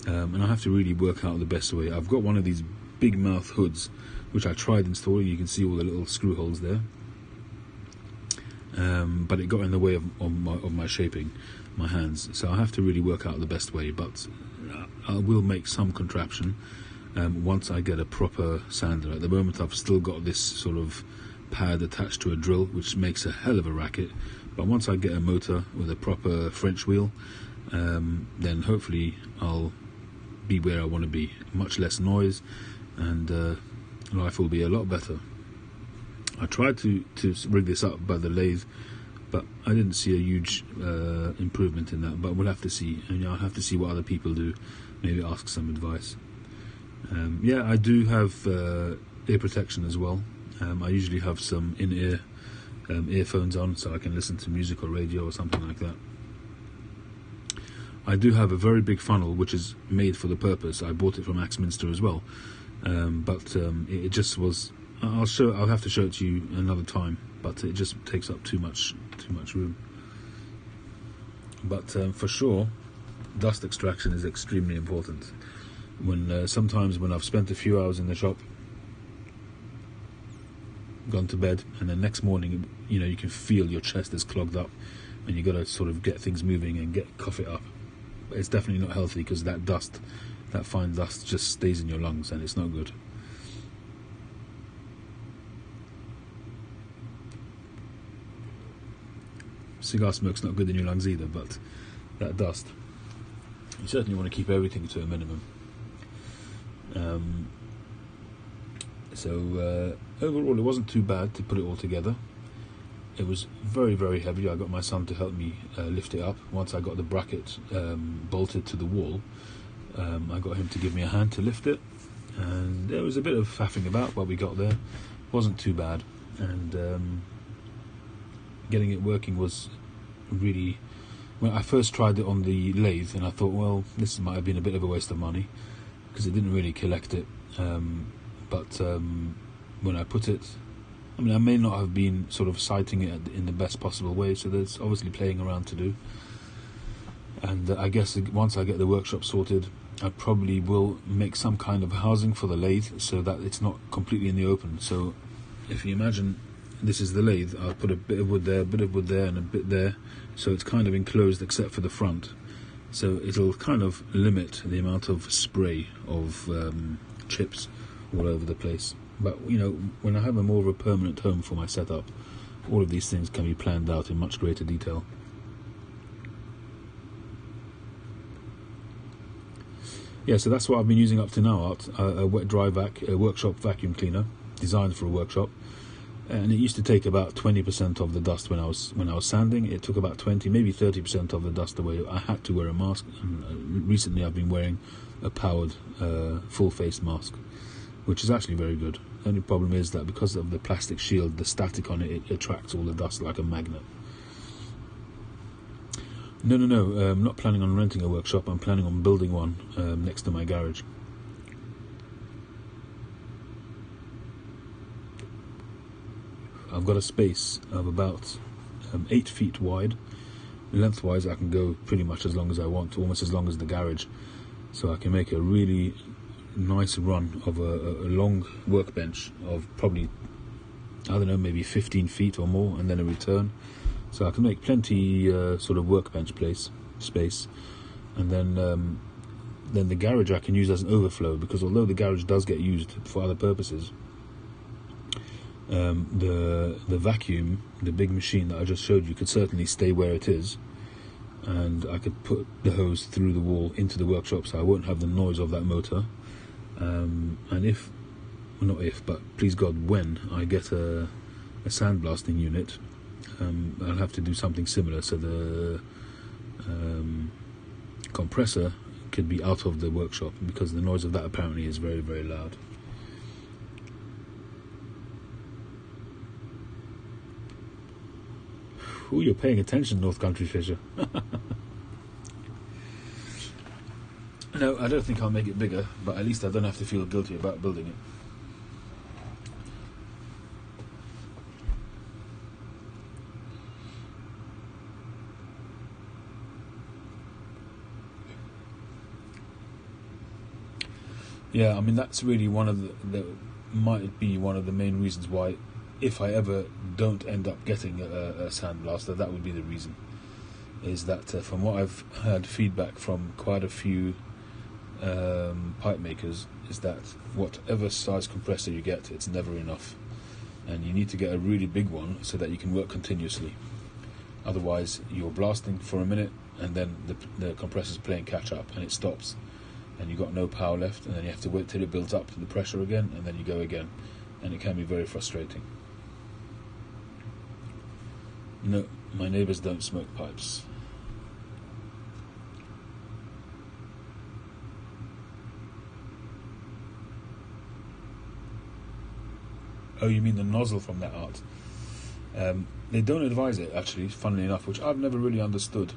and I have to really work out the best way. I've got one of these big mouth hoods, which I tried installing. You can see all the little screw holes there. But it got in the way of my shaping, my hands. So I have to really work out the best way. But I will make some contraption once I get a proper sander. At the moment, I've still got this sort of pad attached to a drill, which makes a hell of a racket. But once I get a motor with a proper French wheel, then hopefully I'll be where I want to be. Much less noise, and life will be a lot better. I tried to rig this up by the lathe, but I didn't see a huge improvement in that. But we'll have to see, and I'll have to see what other people do. Maybe ask some advice. I do have ear protection as well. I usually have some in-ear earphones on, so I can listen to music or radio or something like that. I do have a very big funnel, which is made for the purpose. I bought it from Axminster as well, but it just was. I'll have to show it to you another time, but it just takes up too much room. But for sure, dust extraction is extremely important. Sometimes when I've spent a few hours in the shop, gone to bed, and then next morning, you can feel your chest is clogged up, and you got to sort of get things moving and cough it up. But it's definitely not healthy, because that fine dust, just stays in your lungs, and it's not good. Cigar smoke's not good in your lungs either, but that dust. You certainly want to keep everything to a minimum. So overall, it wasn't too bad to put it all together. It was very, very heavy. I got my son to help me lift it up. Once I got the bracket bolted to the wall, I got him to give me a hand to lift it. And there was a bit of faffing about, but we got there. It wasn't too bad. And getting it working was really... When I first tried it on the lathe, and I thought, well, this might have been a bit of a waste of money, because it didn't really collect it. But when I put it... I mean, I may not have been sort of sighting it in the best possible way, so there's obviously playing around to do. And I guess once I get the workshop sorted, I probably will make some kind of housing for the lathe so that it's not completely in the open. So if you imagine this is the lathe, I'll put a bit of wood there, and a bit there, so it's kind of enclosed except for the front. So it'll kind of limit the amount of spray of chips all over the place. But, you know, when I have a more of a permanent home for my setup, all of these things can be planned out in much greater detail. Yeah, so that's what I've been using up to now, Art. A wet dry vac, a workshop vacuum cleaner, designed for a workshop. And it used to take about 20% of the dust when I was sanding. It took about 20, maybe 30% of the dust away. I had to wear a mask, and recently I've been wearing a powered full-face mask, which is actually very good. The only problem is that because of the plastic shield, the static on it, it attracts all the dust like a magnet. No, I'm not planning on renting a workshop. I'm planning on building one next to my garage. I've got a space of about 8 feet wide. Lengthwise, I can go pretty much as long as I want, almost as long as the garage. So I can make a really nice run of a long workbench of probably, I don't know, maybe 15 feet or more, and then a return. So I can make plenty sort of workbench space, and then the garage I can use as an overflow, because although the garage does get used for other purposes, the vacuum, the big machine that I just showed you, could certainly stay where it is, and I could put the hose through the wall into the workshop, so I won't have the noise of that motor. And but please God, when I get a sandblasting unit, I'll have to do something similar, so the compressor could be out of the workshop, because the noise of that apparently is very, very loud. Oh, you're paying attention, North Country Fisher. No, I don't think I'll make it bigger, but at least I don't have to feel guilty about building it. Yeah, I mean, that's really one of the might be one of the main reasons why, if I ever don't end up getting a sandblaster, that would be the reason. Is that from what I've had feedback from quite a few pipe makers, is that whatever size compressor you get, it's never enough, and you need to get a really big one so that you can work continuously. Otherwise, you're blasting for a minute, and then the compressor's playing catch up, and it stops, and you've got no power left, and then you have to wait till it builds up to the pressure again, and then you go again, and it can be very frustrating. No, my neighbours don't smoke pipes. Oh, you mean the nozzle from that, Art? They don't advise it, actually, funnily enough, which I've never really understood.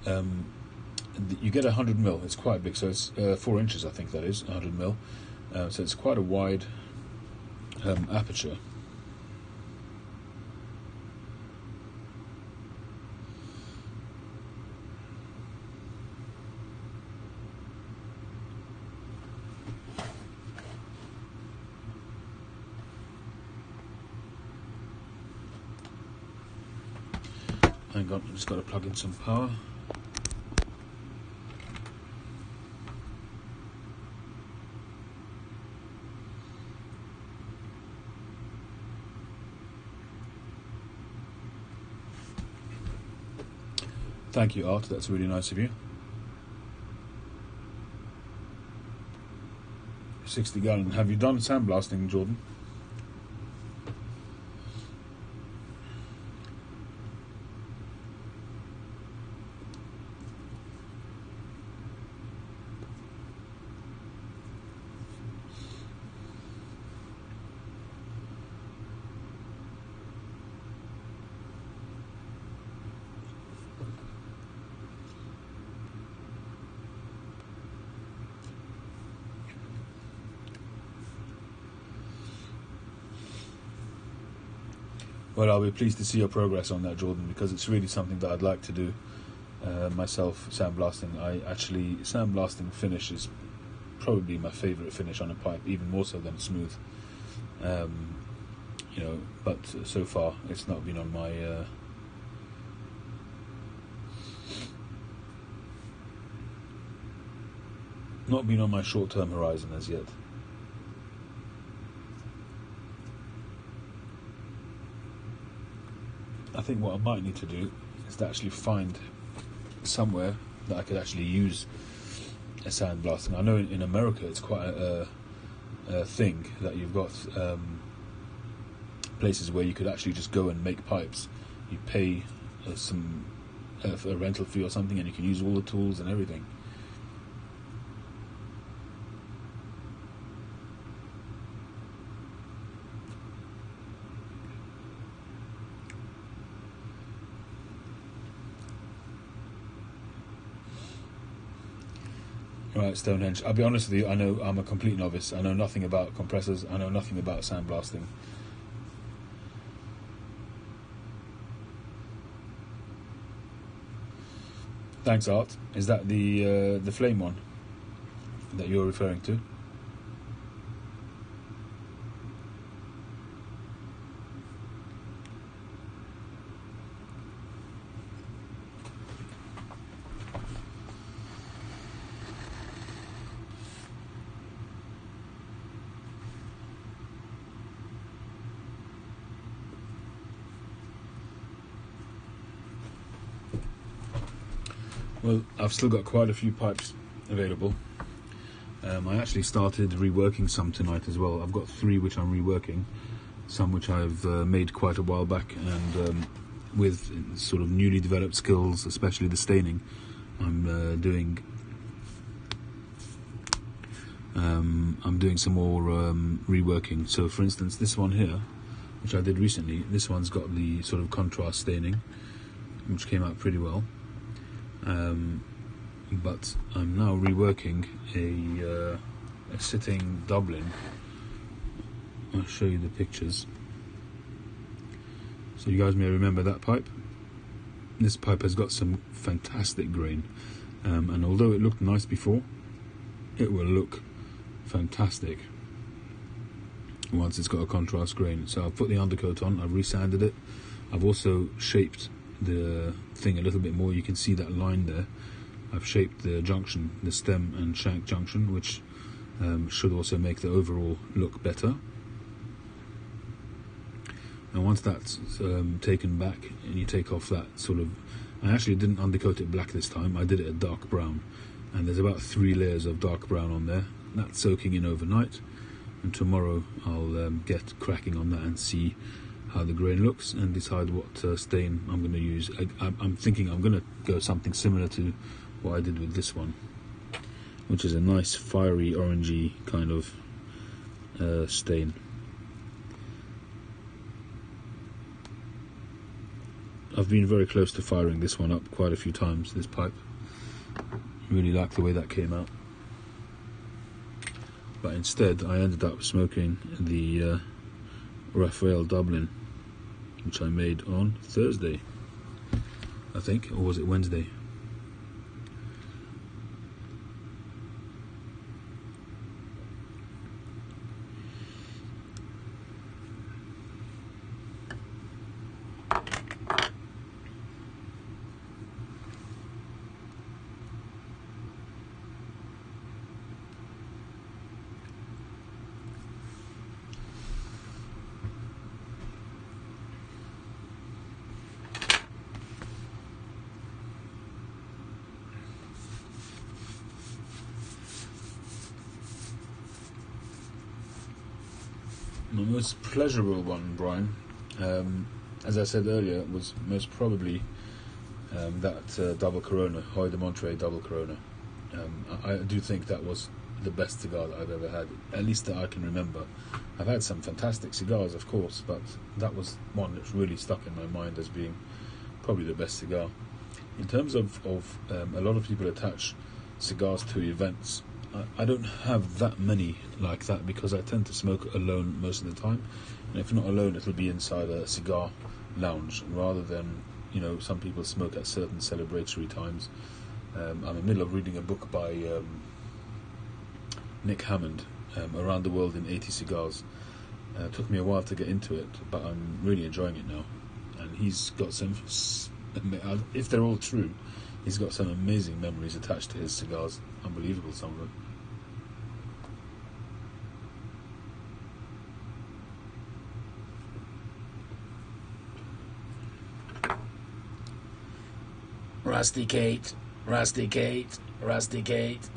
You get 100mm, it's quite big, so it's 4 inches, I think that is, 100mm. So it's quite a wide aperture. Hang on, I've just got to plug in some power. Thank you, Art, that's really nice of you. 60 gallon. Have you done sandblasting, Jordan? Well, I'll be pleased to see your progress on that, Jordan, because it's really something that I'd like to do myself, sandblasting. Sandblasting finish is probably my favourite finish on a pipe, even more so than smooth. But so far it's not been on my short-term horizon as yet. I think what I might need to do is to actually find somewhere that I could actually use a sandblasting. I know in America it's quite a thing that you've got places where you could actually just go and make pipes. You pay a rental fee or something, and you can use all the tools and everything. Right, Stonehenge. I'll be honest with you, I know I'm a complete novice. I know nothing about compressors. I know nothing about sandblasting. Thanks, Art. Is that the flame one that you're referring to? Well, I've still got quite a few pipes available. I actually started reworking some tonight as well. I've got 3 which I'm reworking, some which I've made quite a while back, and with sort of newly developed skills, especially the staining, I'm doing some more reworking. So for instance, this one here, which I did recently, this one's got the sort of contrast staining, which came out pretty well. But I'm now reworking a sitting Dublin. I'll show you the pictures. So you guys may remember that pipe. This pipe has got some fantastic grain, and although it looked nice before, it will look fantastic once it's got a contrast grain. So I've put the undercoat on, I've resanded it, I've also shaped the thing a little bit more. You can see that line there. I've shaped the junction, the stem and shank junction, which should also make the overall look better. And once that's taken back and you take off that sort of, I actually didn't undercoat it black this time, I did it a dark brown, and there's about 3 layers of dark brown on there. That's soaking in overnight, and tomorrow I'll get cracking on that and see how the grain looks and decide what stain I'm going to use. I'm thinking I'm going to go something similar to what I did with this one, which is a nice fiery orangey kind of stain. I've been very close to firing this one up quite a few times, this pipe. Really like the way that came out. But instead I ended up smoking the Raphael Dublin, which I made on Thursday, I think, or was it Wednesday? My most pleasurable one, Brian, as I said earlier, was most probably that double Corona, Hoy de Monterey double Corona. I do think that was the best cigar that I've ever had, at least that I can remember. I've had some fantastic cigars, of course, but that was one that's really stuck in my mind as being probably the best cigar. In terms of a lot of people attach cigars to events. I don't have that many like that because I tend to smoke alone most of the time, and if not alone, it'll be inside a cigar lounge rather than, some people smoke at certain celebratory times. I'm in the middle of reading a book by Nick Hammond, Around the World in 80 Cigars. It took me a while to get into it, but I'm really enjoying it now. And he's got some, if they're all true, he's got some amazing memories attached to his cigars. Unbelievable, some of them. Rusticate, rusticate, rusticate.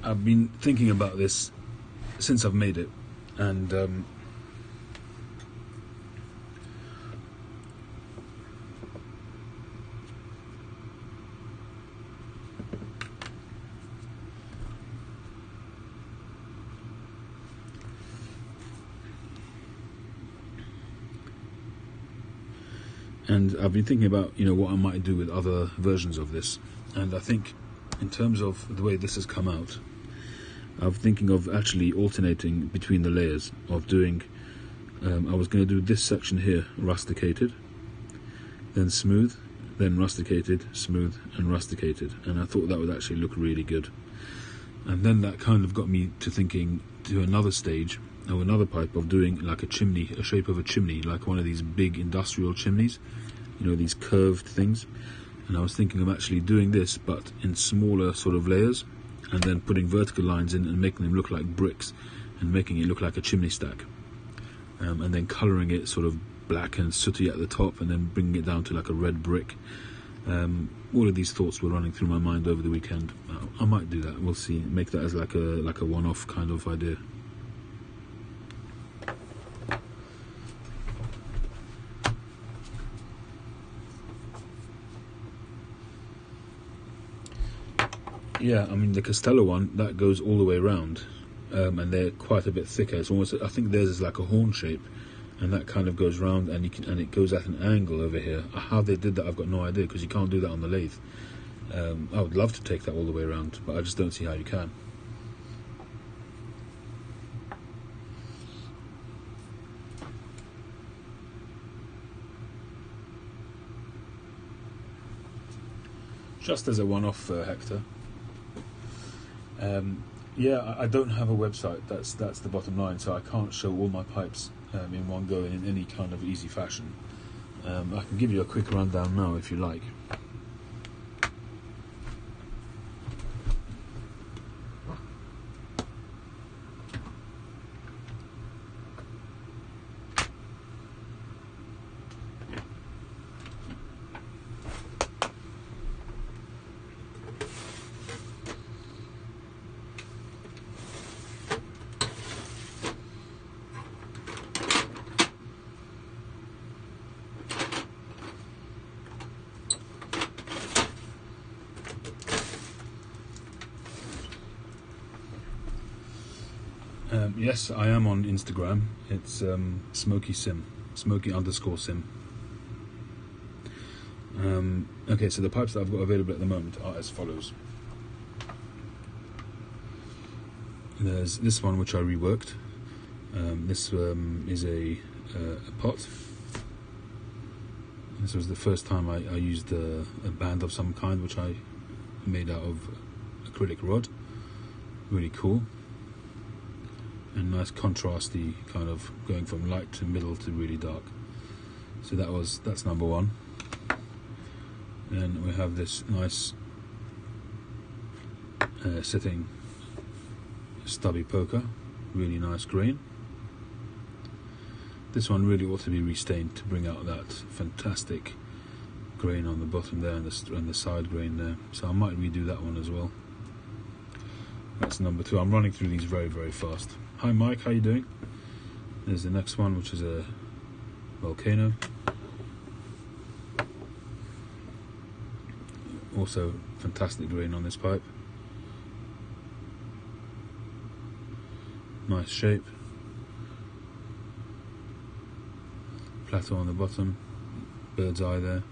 I've been thinking about this since I've made it, and I've been thinking about what I might do with other versions of this, and I think in terms of the way this has come out, I'm thinking of actually alternating between the layers of doing. I was going to do this section here rusticated, then smooth, then rusticated, smooth, and rusticated, and I thought that would actually look really good. And then that kind of got me to thinking to another stage or another pipe of doing like a chimney, a shape of a chimney, like one of these big industrial chimneys, these curved things. And I was thinking of actually doing this but in smaller sort of layers, and then putting vertical lines in and making them look like bricks and making it look like a chimney stack, and then colouring it sort of black and sooty at the top and then bringing it down to like a red brick. All of these thoughts were running through my mind over the weekend. I might do that, we'll see, make that as like a one-off kind of idea. Yeah, I mean the Castello one, that goes all the way around, and they're quite a bit thicker. It's almost, I think theirs is like a horn shape, and that kind of goes round, and it goes at an angle over here. How they did that, I've got no idea, because you can't do that on the lathe. I would love to take that all the way around, but I just don't see how you can. Just as a one-off, Hector. Yeah, I don't have a website. That's the bottom line. So I can't show all my pipes in one go in any kind of easy fashion. I can give you a quick rundown now if you like. Yes, I am on Instagram. It's Smoky_Sim. Okay, so the pipes that I've got available at the moment are as follows. There's this one which I reworked. This is a pot. This was the first time I used a band of some kind which I made out of acrylic rod. Really cool. And nice contrasty, kind of going from light to middle to really dark. So that's number one. And we have this nice sitting stubby poker, really nice grain. This one really ought to be restained to bring out that fantastic grain on the bottom there and the side grain there. So I might redo that one as well. That's number two. I'm running through these very, very fast. Hi Mike, how you doing? There's the next one, which is a Volcano. Also fantastic grain on this pipe. Nice shape. Plateau on the bottom. Bird's eye there.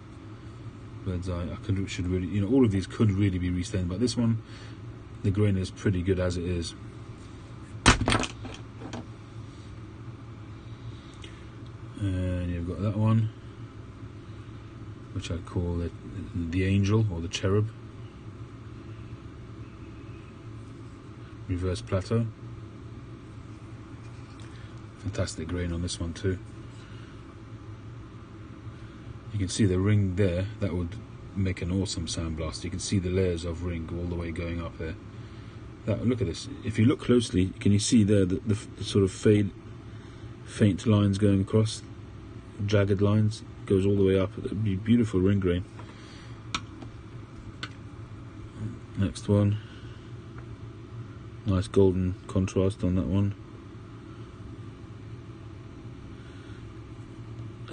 Bird's eye. Should really, you know, all of these could really be restained, but this one, the grain is pretty good as it is. And you've got that one, which I call it the angel or the cherub. Reverse plateau. Fantastic grain on this one too. You can see the ring there. That would make an awesome sandblast. You can see the layers of ring all the way going up there. Look at this. If you look closely, can you see there the sort of faint lines going across? Jagged lines, goes all the way up. It'd be beautiful ring grain. Next one. Nice golden contrast on that one.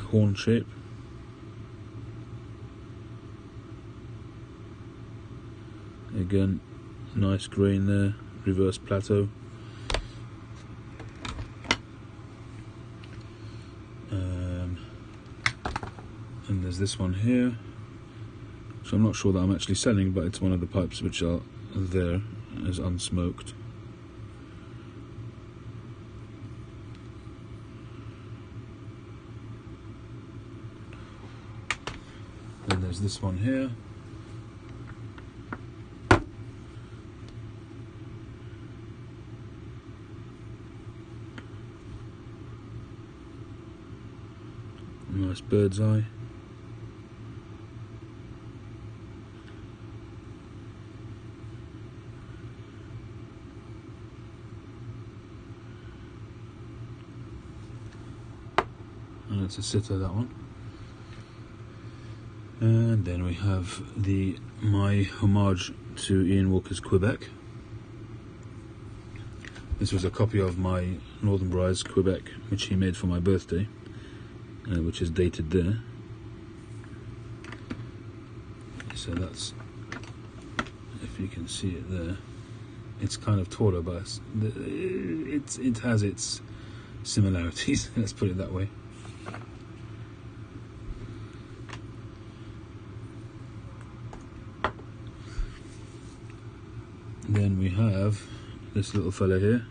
Horn shape. Again, nice grain there. Reverse plateau. And there's this one here, so I'm not sure that I'm actually selling, but it's one of the pipes which are there as unsmoked. Then there's this one here. Nice bird's eye. And it's a sitter, that one. And then we have my homage to Ian Walker's Quebec. This was a copy of my Northern Briars Quebec, which he made for my birthday, which is dated there. So that's, if you can see it there, it's kind of taller, but it has its similarities. Let's put it that way. Then we have this little fella here.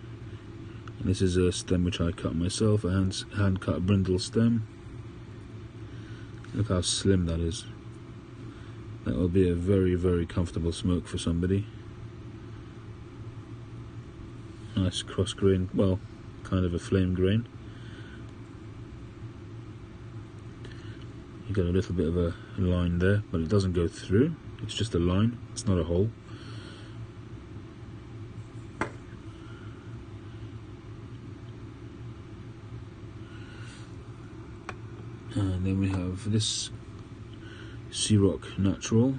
And this is a stem which I cut myself, a hand cut brindle stem. Look how slim that is. That will be a very, very comfortable smoke for somebody. Nice cross grain, well, kind of a flame grain. You got a little bit of a line there, but it doesn't go through. It's just a line, it's not a hole. And then we have this Cigar Natural.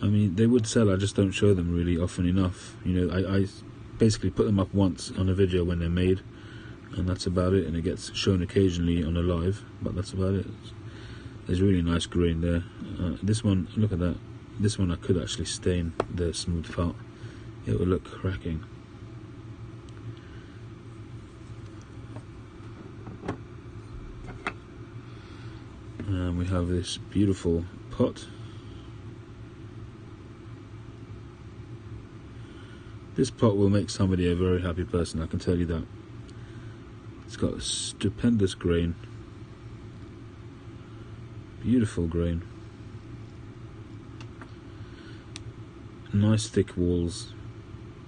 I mean, they would sell, I just don't show them really often enough. You know, I basically put them up once on a video when they're made, and that's about it, and it gets shown occasionally on a live, but that's about it. There's really nice grain there. This one, look at that. This one I could actually stain the smooth part. It would look cracking. And we have this beautiful pot. This pot will make somebody a very happy person, I can tell you that. It's got a stupendous grain. Beautiful grain. Nice thick walls.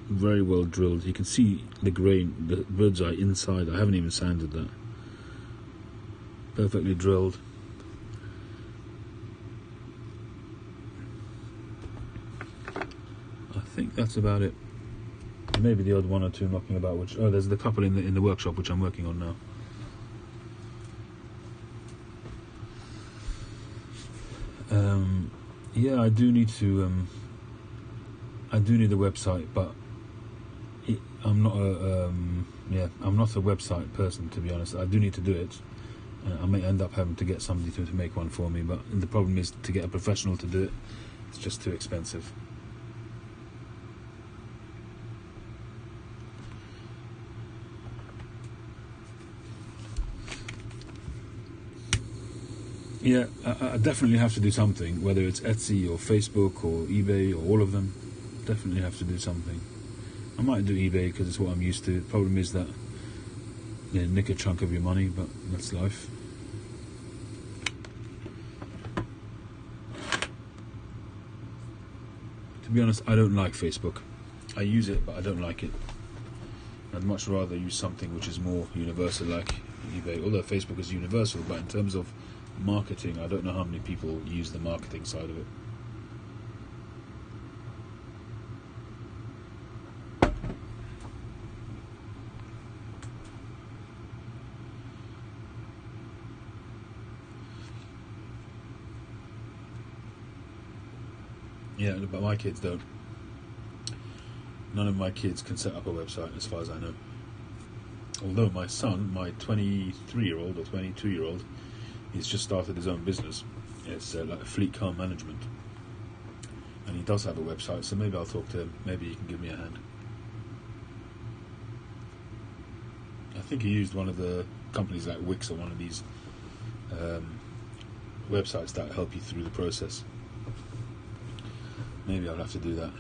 very well drilled. You can see the grain, the bird's eye inside. I haven't even sanded that. Perfectly drilled. I think that's about it. Maybe the odd one or two knocking about. Which there's the couple in the workshop which I'm working on now. Yeah, I do need to. I do need a website, but I'm not a website person, to be honest. I do need to do it. I may end up having to get somebody to make one for me, but the problem is to get a professional to do it. It's just too expensive. Yeah, I definitely have to do something, whether it's Etsy or Facebook or eBay or all of them. Definitely have to do something. I might do eBay because it's what I'm used to. The problem is that they nick a chunk of your money, but that's life. To be honest, I don't like Facebook. I use it, but I don't like it. I'd much rather use something which is more universal, like eBay. Although Facebook is universal, but in terms of marketing, I don't know how many people use the marketing side of it. Yeah, but my kids don't. None of my kids can set up a website, as far as I know. Although my son, my 23-year-old or 22-year-old, he's just started his own business. It's like a fleet car management. And he does have a website, so maybe I'll talk to him. Maybe he can give me a hand. I think he used one of the companies like Wix or one of these websites that help you through the process. Maybe I'll have to do that.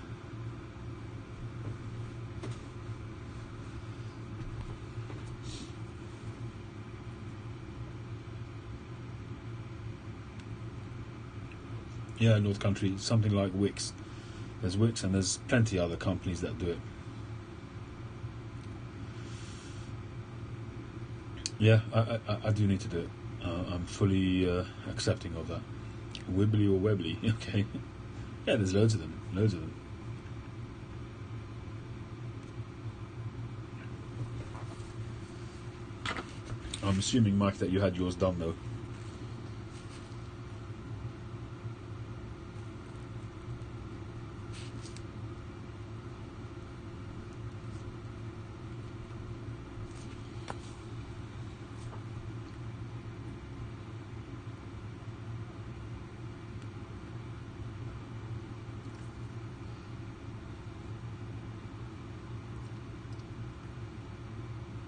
Yeah, North Country, something like Wix. There's Wix and there's plenty other companies that do it. Yeah, I do need to do it. I'm fully accepting of that. Wibbly or Webbly, okay. Yeah, there's loads of them. I'm assuming, Mike, that you had yours done, though.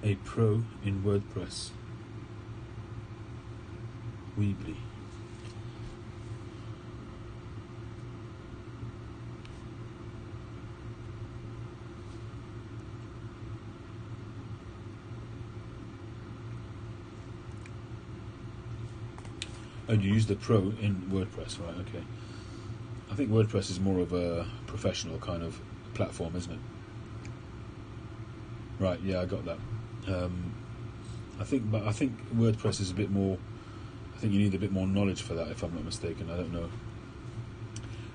A pro in WordPress. Weebly. Oh, you use the pro in WordPress, right? Okay. I think WordPress is more of a professional kind of platform, isn't it? Right. Yeah, I got that. I think WordPress is a bit more. I think you need a bit more knowledge for that, if I'm not mistaken. I don't know.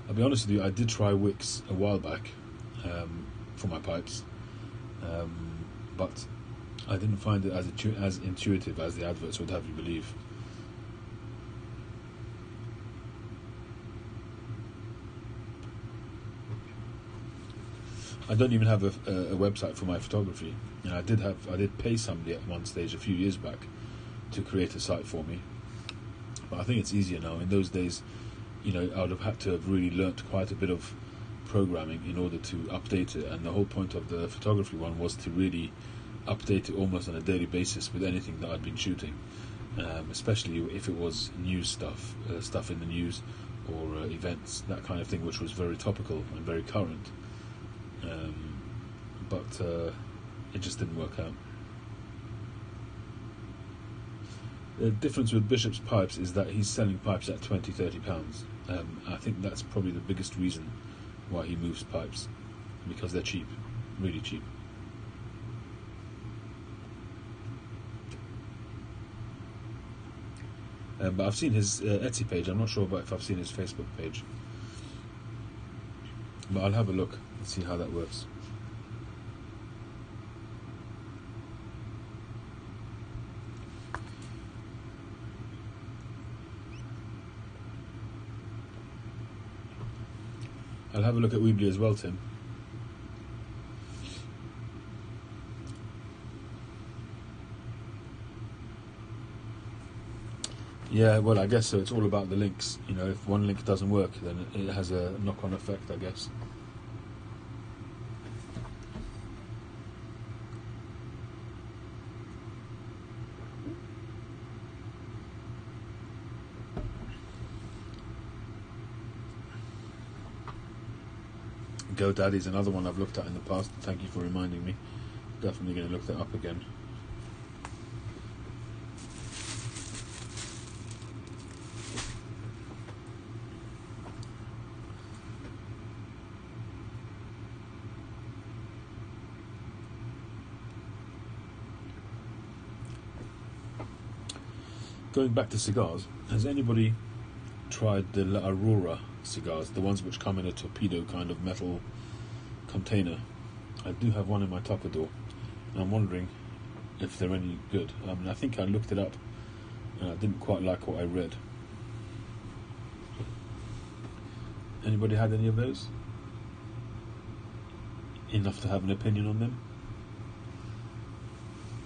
I'll be honest with you. I did try Wix a while back for my pipes, but I didn't find it as intuitive as the adverts would have you believe. I don't even have a website for my photography, and I did pay somebody at one stage a few years back to create a site for me. But I think it's easier now. In those days, I would have had to have really learnt quite a bit of programming in order to update it, and the whole point of the photography one was to really update it almost on a daily basis with anything that I'd been shooting, especially if it was news stuff in the news or events, that kind of thing, which was very topical and very current. But it just didn't work out. The difference with Bishop's pipes is that he's selling pipes at £20-30. I think that's probably the biggest reason why he moves pipes, because they're cheap. really cheap. But I've seen his Etsy page. I'm not sure about if I've seen his Facebook page. But I'll have a look and see how that works. I'll have a look at Weebly as well, Tim. Yeah, well, I guess so. It's all about the links. You know, if one link doesn't work, then it has a knock-on effect, I guess. GoDaddy's another one I've looked at in the past. Thank you for reminding me. Definitely going to look that up again. Going back to cigars, has anybody tried the La Aurora cigars, the ones which come in a torpedo kind of metal container? I do have one in my Tupperware, and I'm wondering if they're any good. I mean, I think I looked it up and I didn't quite like what I read. Anybody had any of those? Enough to have an opinion on them?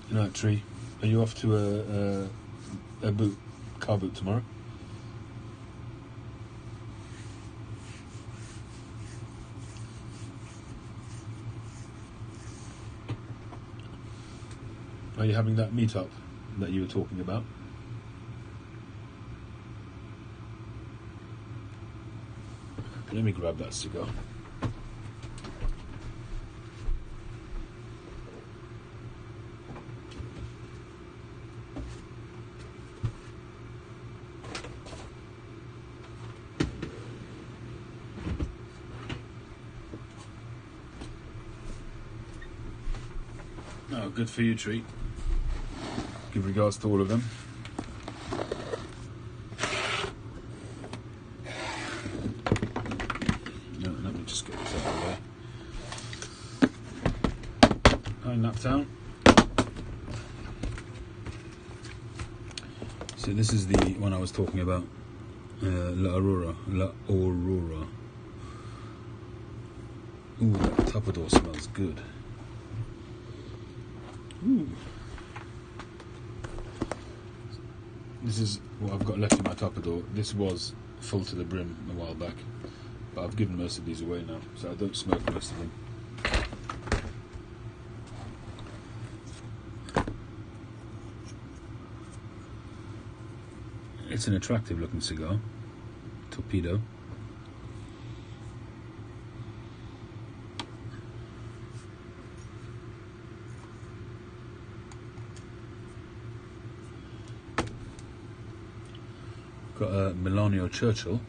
You know, Tree, are you off to a car boot tomorrow? Are you having that meet-up that you were talking about? Let me grab that cigar. Oh, good for you, Treat. Give regards to all of them. No, let me just get this out of the way. Hi, Naptown. So this is the one I was talking about. La Aurora. La Aurora. Ooh, that Tupperware smells good. Ooh. This is what I've got left in my Tupperware. This was full to the brim a while back, but I've given most of these away now, so I don't smoke most of them. It's an attractive looking cigar. Torpedo. Got a Melania Churchill.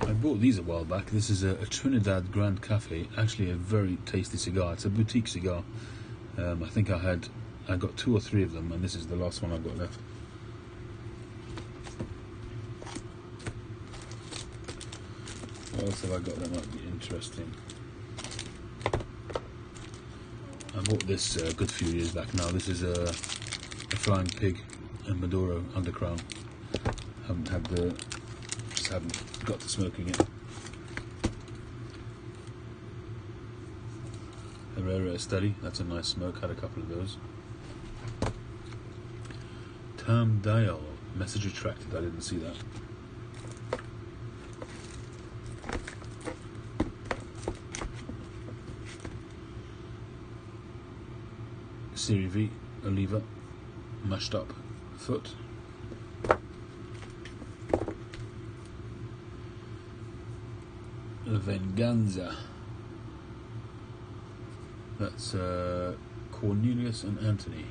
I bought these a while back. This is a Trinidad Grand Cafe. Actually a very tasty cigar. It's a boutique cigar. I think I got 2 or 3 of them, and this is the last one I've got left. What else have I got that might be interesting? I bought this a good few years back now. This is a Flying Pig and Maduro Undercrown. Just haven't got to smoking it. Herrera Esteli, that's a nice smoke. Had a couple of those. Term Dial, message retracted. I didn't see that. Serie V, Oliva, mashed up foot. Venganza. That's Cornelius and Anthony.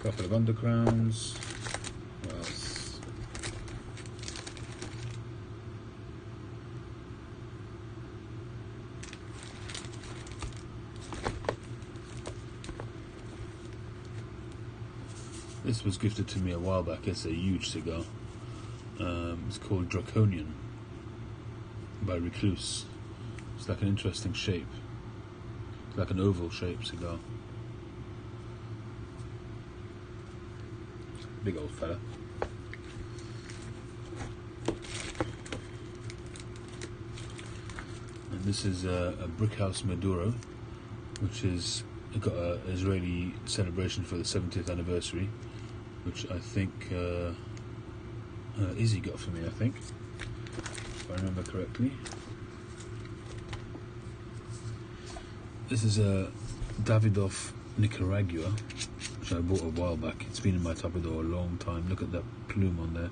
Couple of undercrowns. What else? This was gifted to me a while back. It's a huge cigar. It's called Draconian by Recluse. It's like an interesting shape. It's like an oval shaped cigar. Big old fella. And this is a Brickhouse Maduro, which is got an Israeli celebration for the 70th anniversary, which I think Izzy got for me, I think, if I remember correctly. This is a Davidoff Nicaragua, which I bought a while back. It's been in my Tupperware a long time. Look at that plume on there.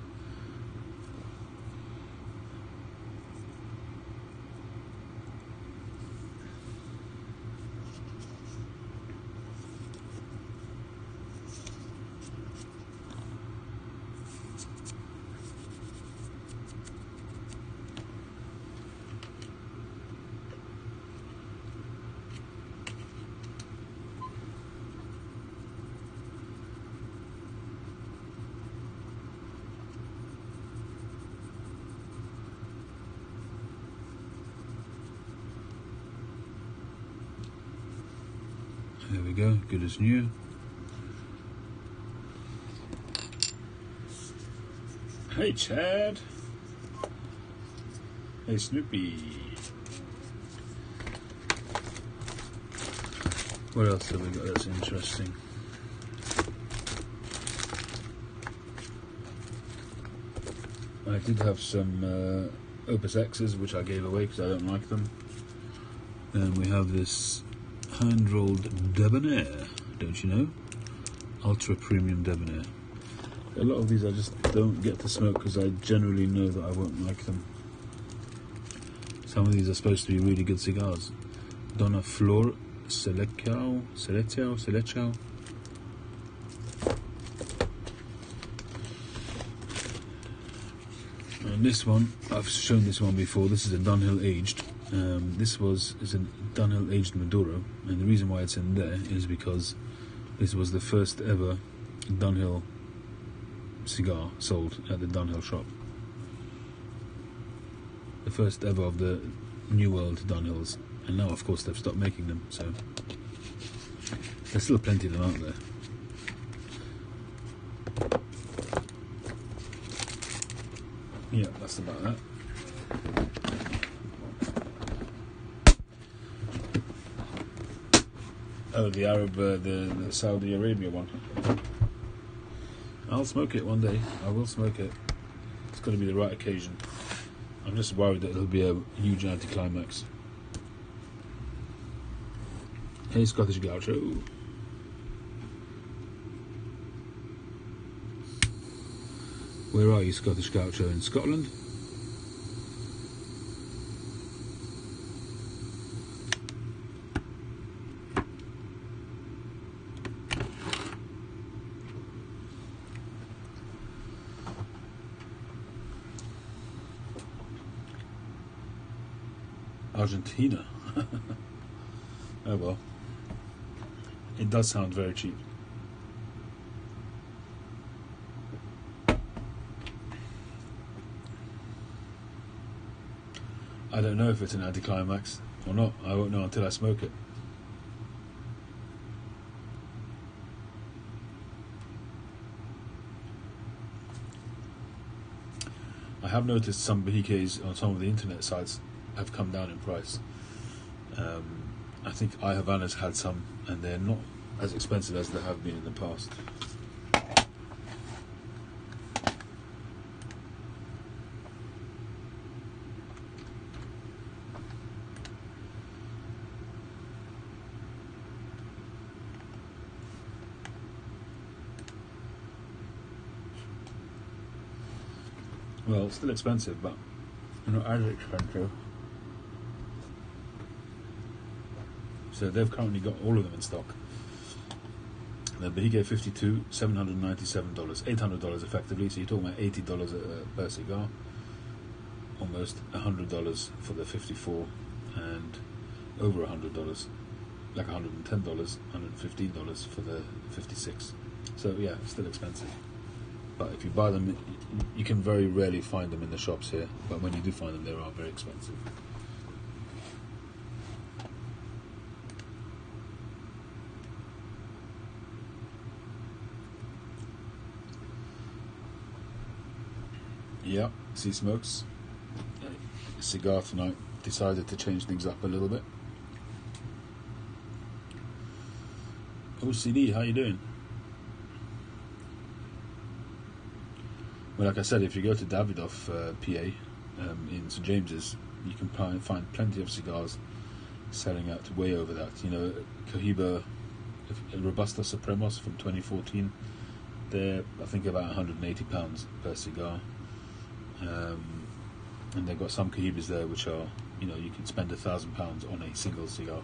There we go, good as new. Hey Chad. Hey Snoopy. What else have we got that's interesting? I did have some Opus X's which I gave away because I don't like them. And we have this hand-rolled Debonair, don't you know? Ultra premium Debonair. A lot of these I just don't get to smoke because I generally know that I won't like them. Some of these are supposed to be really good cigars. Donna Flor Selecao. And this one, I've shown this one before. This is a Dunhill aged. This is a Dunhill aged Maduro, and the reason why it's in there is because this was the first ever Dunhill cigar sold at the Dunhill shop. The first ever of the New World Dunhills, and now of course they've stopped making them, so there's still plenty of them out there. Yeah, that's about that. Oh, the Arab, the Saudi Arabia one. I'll smoke it one day. I will smoke it. It's got to be the right occasion. I'm just worried that it'll be a huge anticlimax. Hey, Scottish Gaucho. Where are you, Scottish Gaucho? In Scotland? Argentina. Oh well. It does sound very cheap. I don't know if it's an anticlimax or not. I won't know until I smoke it. I have noticed some Bahikes on some of the internet sites have come down in price. I think I Havana's had some, and they're not as expensive as they have been in the past. Well, it's still expensive, but not as expensive. So they've currently got all of them in stock. The Bahike 52, $797, $800 effectively. So you're talking about $80 per cigar, almost $100 for the 54, and over $100, like $110, $115 for the 56. So yeah, it's still expensive. But if you buy them, you can very rarely find them in the shops here. But when you do find them, they are very expensive. Yeah, Sea Smokes. Cigar tonight. Decided to change things up a little bit. OCD, how you doing? Well, like I said, if you go to Davidoff, PA, in St James's, you can find plenty of cigars selling out way over that. You know, Cohiba Robusta Supremos from 2014, they're, I think, about £180 per cigar. And they've got some Cohibas there which are, you know, you can spend £1,000 on a single cigar.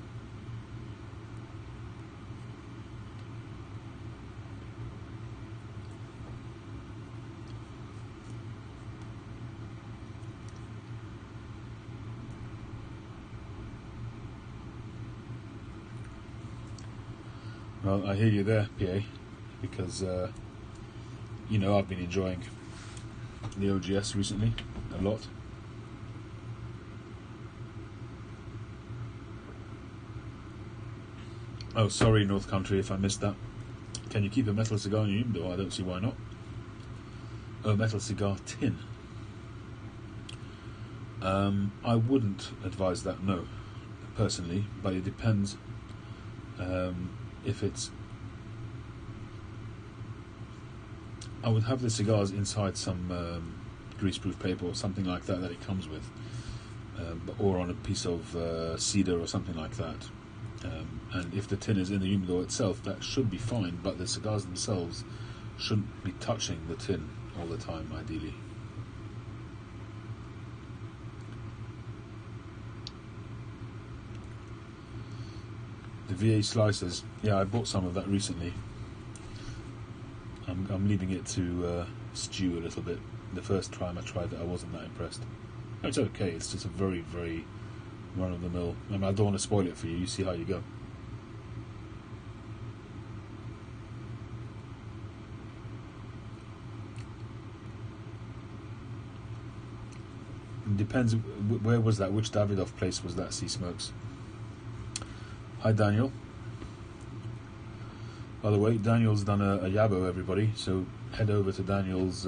Well, I hear you there, PA, because you know, I've been enjoying the OGS recently a lot. Oh, sorry, North Country, if I missed that. Can you keep a metal cigar in your humidor? I don't see why not. Oh, metal cigar tin. I wouldn't advise that, no, personally, but it depends. If it's, I would have the cigars inside some greaseproof paper or something like that it comes with, or on a piece of cedar or something like that. And if the tin is in the humidor itself, that should be fine, but the cigars themselves shouldn't be touching the tin all the time, ideally. The VA slicers, yeah, I bought some of that recently. I'm leaving it to stew a little bit. The first time I tried it, I wasn't that impressed. It's okay, it's just a very, very run-of-the-mill. I mean, I don't want to spoil it for you, you see how you go. It depends, where was that? Which Davidoff place was that, Sea Smokes? Hi, Daniel. By the way, Daniel's done a Yabo, everybody, so head over to Daniel's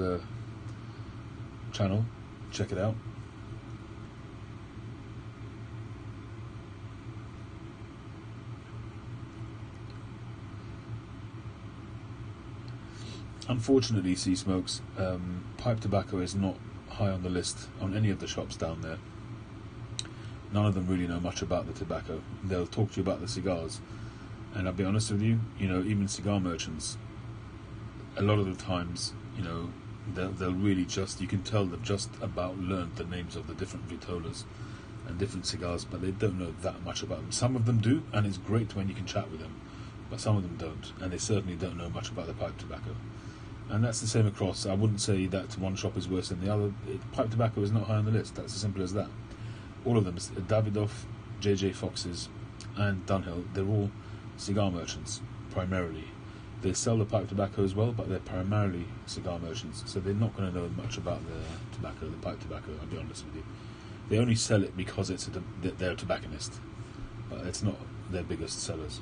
channel, check it out. Unfortunately, Sea Smokes, pipe tobacco is not high on the list on any of the shops down there. None of them really know much about the tobacco. They'll talk to you about the cigars, and I'll be honest with you, you know, even cigar merchants, a lot of the times, you know, they'll really just, you can tell they've just about learned the names of the different vitolas and different cigars, but they don't know that much about them. Some of them do, and it's great when you can chat with them, but some of them don't, and they certainly don't know much about the pipe tobacco. And that's the same across. I wouldn't say that one shop is worse than the other. Pipe tobacco is not high on the list, that's as simple as that. All of them, Davidoff, JJ Fox's, and Dunhill, they're all cigar merchants, primarily. They sell the pipe tobacco as well, but they're primarily cigar merchants, so they're not going to know much about the tobacco, the pipe tobacco, I'll be honest with you. They only sell it because they're a tobacconist, but it's not their biggest sellers.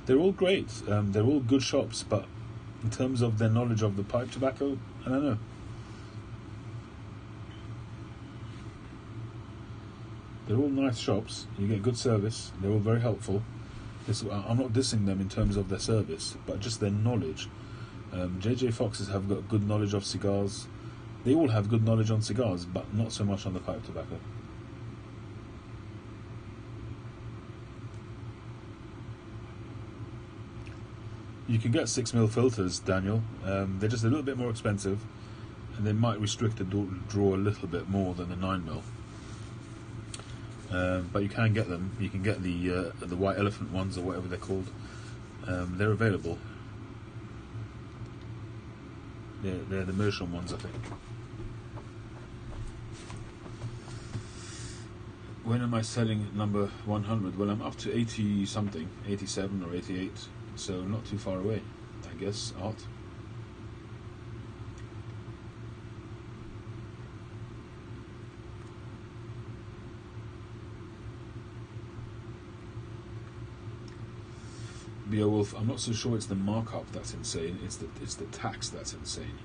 They're all great, they're all good shops, but in terms of their knowledge of the pipe tobacco, I don't know. They're all nice shops, you get good service, they're all very helpful. I'm not dissing them in terms of their service, but just their knowledge. JJ Foxes have got good knowledge of cigars. They all have good knowledge on cigars, but not so much on the pipe tobacco. You can get 6mm filters, Daniel. They're just a little bit more expensive, and they might restrict the draw a little bit more than the 9mm. But you can get them. You can get the white elephant ones, or whatever they're called. They're available. They're the Meerschaum ones, I think. When am I selling number 100? Well, I'm up to 80 something, 87 or 88, so not too far away, I guess. Art. Beowulf, I'm not so sure it's the markup that's insane, it's the tax that's insane.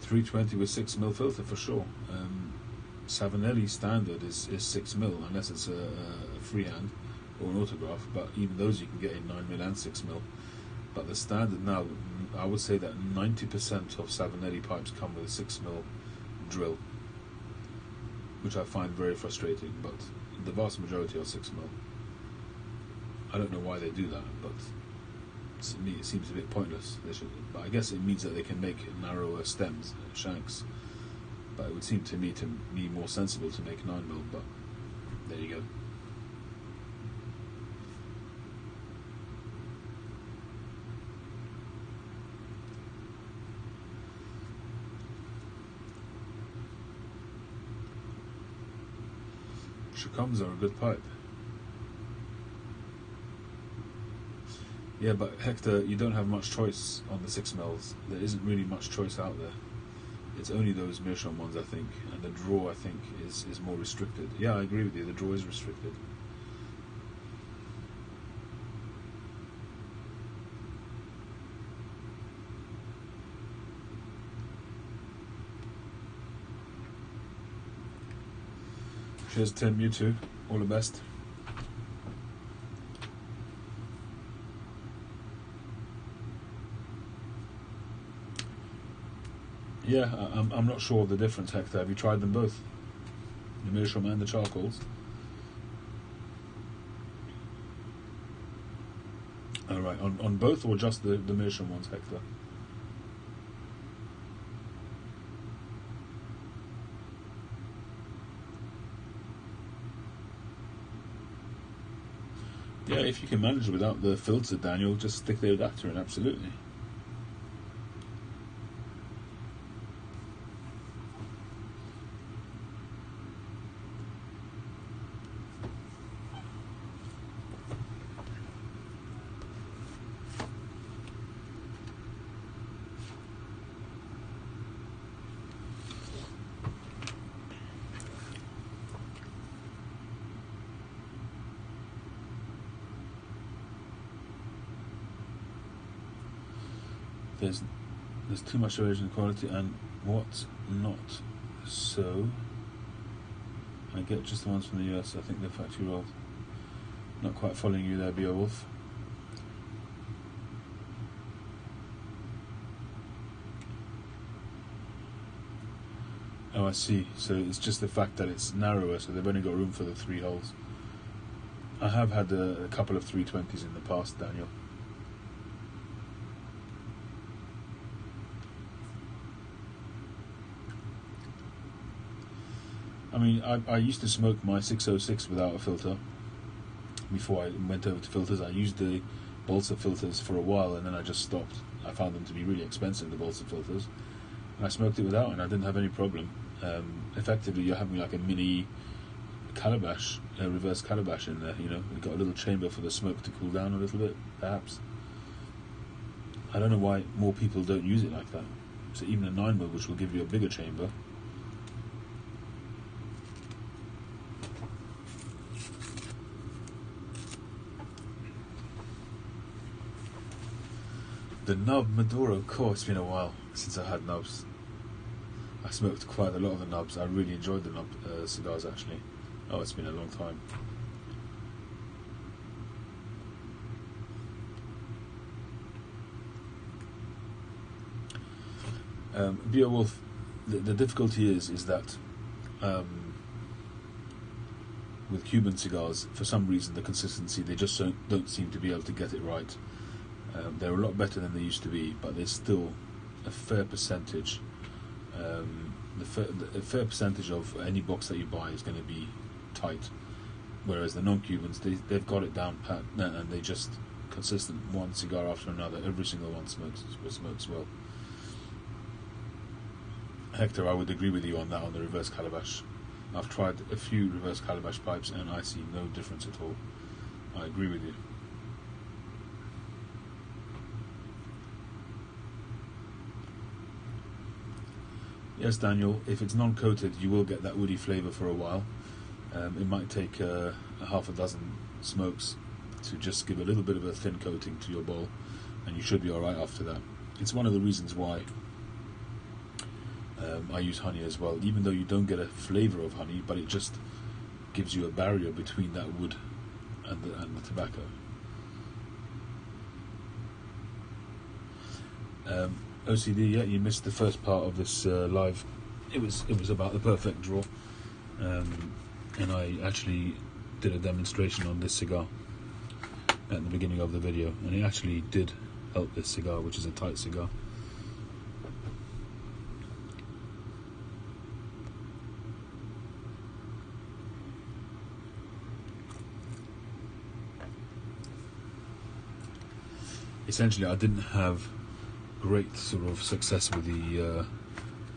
.320 with 6mm filter for sure. Savinelli standard is 6mm unless it's a freehand or an autograph, but even those you can get in 9mm and 6mm. But the standard now, I would say that 90% of Savinelli pipes come with a 6mm drill, which I find very frustrating, but the vast majority are 6mm. I don't know why they do that, but to me it seems a bit pointless. They should, but I guess it means that they can make narrower stems, shanks. But it would seem to me more sensible to make 9mm. But there you go. Chacums are a good pipe. Yeah, but Hector, you don't have much choice on the 6mm. There isn't really much choice out there. It's only those Meerschaum ones, I think, and the draw, I think, is more restricted. Yeah, I agree with you, the draw is restricted. Cheers, Tim, you too. All the best. Yeah, I'm not sure of the difference, Hector. Have you tried them both? The Meerschaum and the charcoals? Alright, on both or just the Meerschaum ones, Hector? Yeah, if you can manage without the filter, Daniel, just stick the adapter in, absolutely. There's too much original quality and what's not so. I get just the ones from the US, I think they're factory rolled. Not quite following you there, Beowulf. Oh, I see. So it's just the fact that it's narrower, so they've only got room for the 3 holes. I have had a couple of 320s in the past, Daniel. I mean, I used to smoke my 606 without a filter. Before I went over to filters, I used the balsa filters for a while, and then I just stopped. I found them to be really expensive, the balsa filters, and I smoked it without, and I didn't have any problem. Effectively, you're having like a mini calabash, a reverse calabash in there. You know, you've got a little chamber for the smoke to cool down a little bit, perhaps. I don't know why more people don't use it like that. So even a 9mm, which will give you a bigger chamber. The nub Maduro, it's been a while since I had nubs. I smoked quite a lot of the nubs. I really enjoyed the nub cigars, actually. Oh, it's been a long time. Beowulf, the difficulty is that with Cuban cigars, for some reason, the consistency, they just don't seem to be able to get it right. They're a lot better than they used to be, but there's still a fair percentage. A fair percentage of any box that you buy is going to be tight. Whereas the non-Cubans, they've got it down pat, and they just consistent one cigar after another. Every single one smokes well. Hector, I would agree with you on that, on the reverse calabash. I've tried a few reverse calabash pipes and I see no difference at all. I agree with you. Yes, Daniel, if it's non-coated, you will get that woody flavour for a while. It might take a half a dozen smokes to just give a little bit of a thin coating to your bowl, and you should be alright after that. It's one of the reasons why I use honey as well, even though you don't get a flavour of honey, but it just gives you a barrier between that wood and the tobacco. OCD, yeah, you missed the first part of this live. It was about the perfect draw, and I actually did a demonstration on this cigar at the beginning of the video, and it actually did help this cigar, which is a tight cigar. Essentially, I didn't have great sort of success with the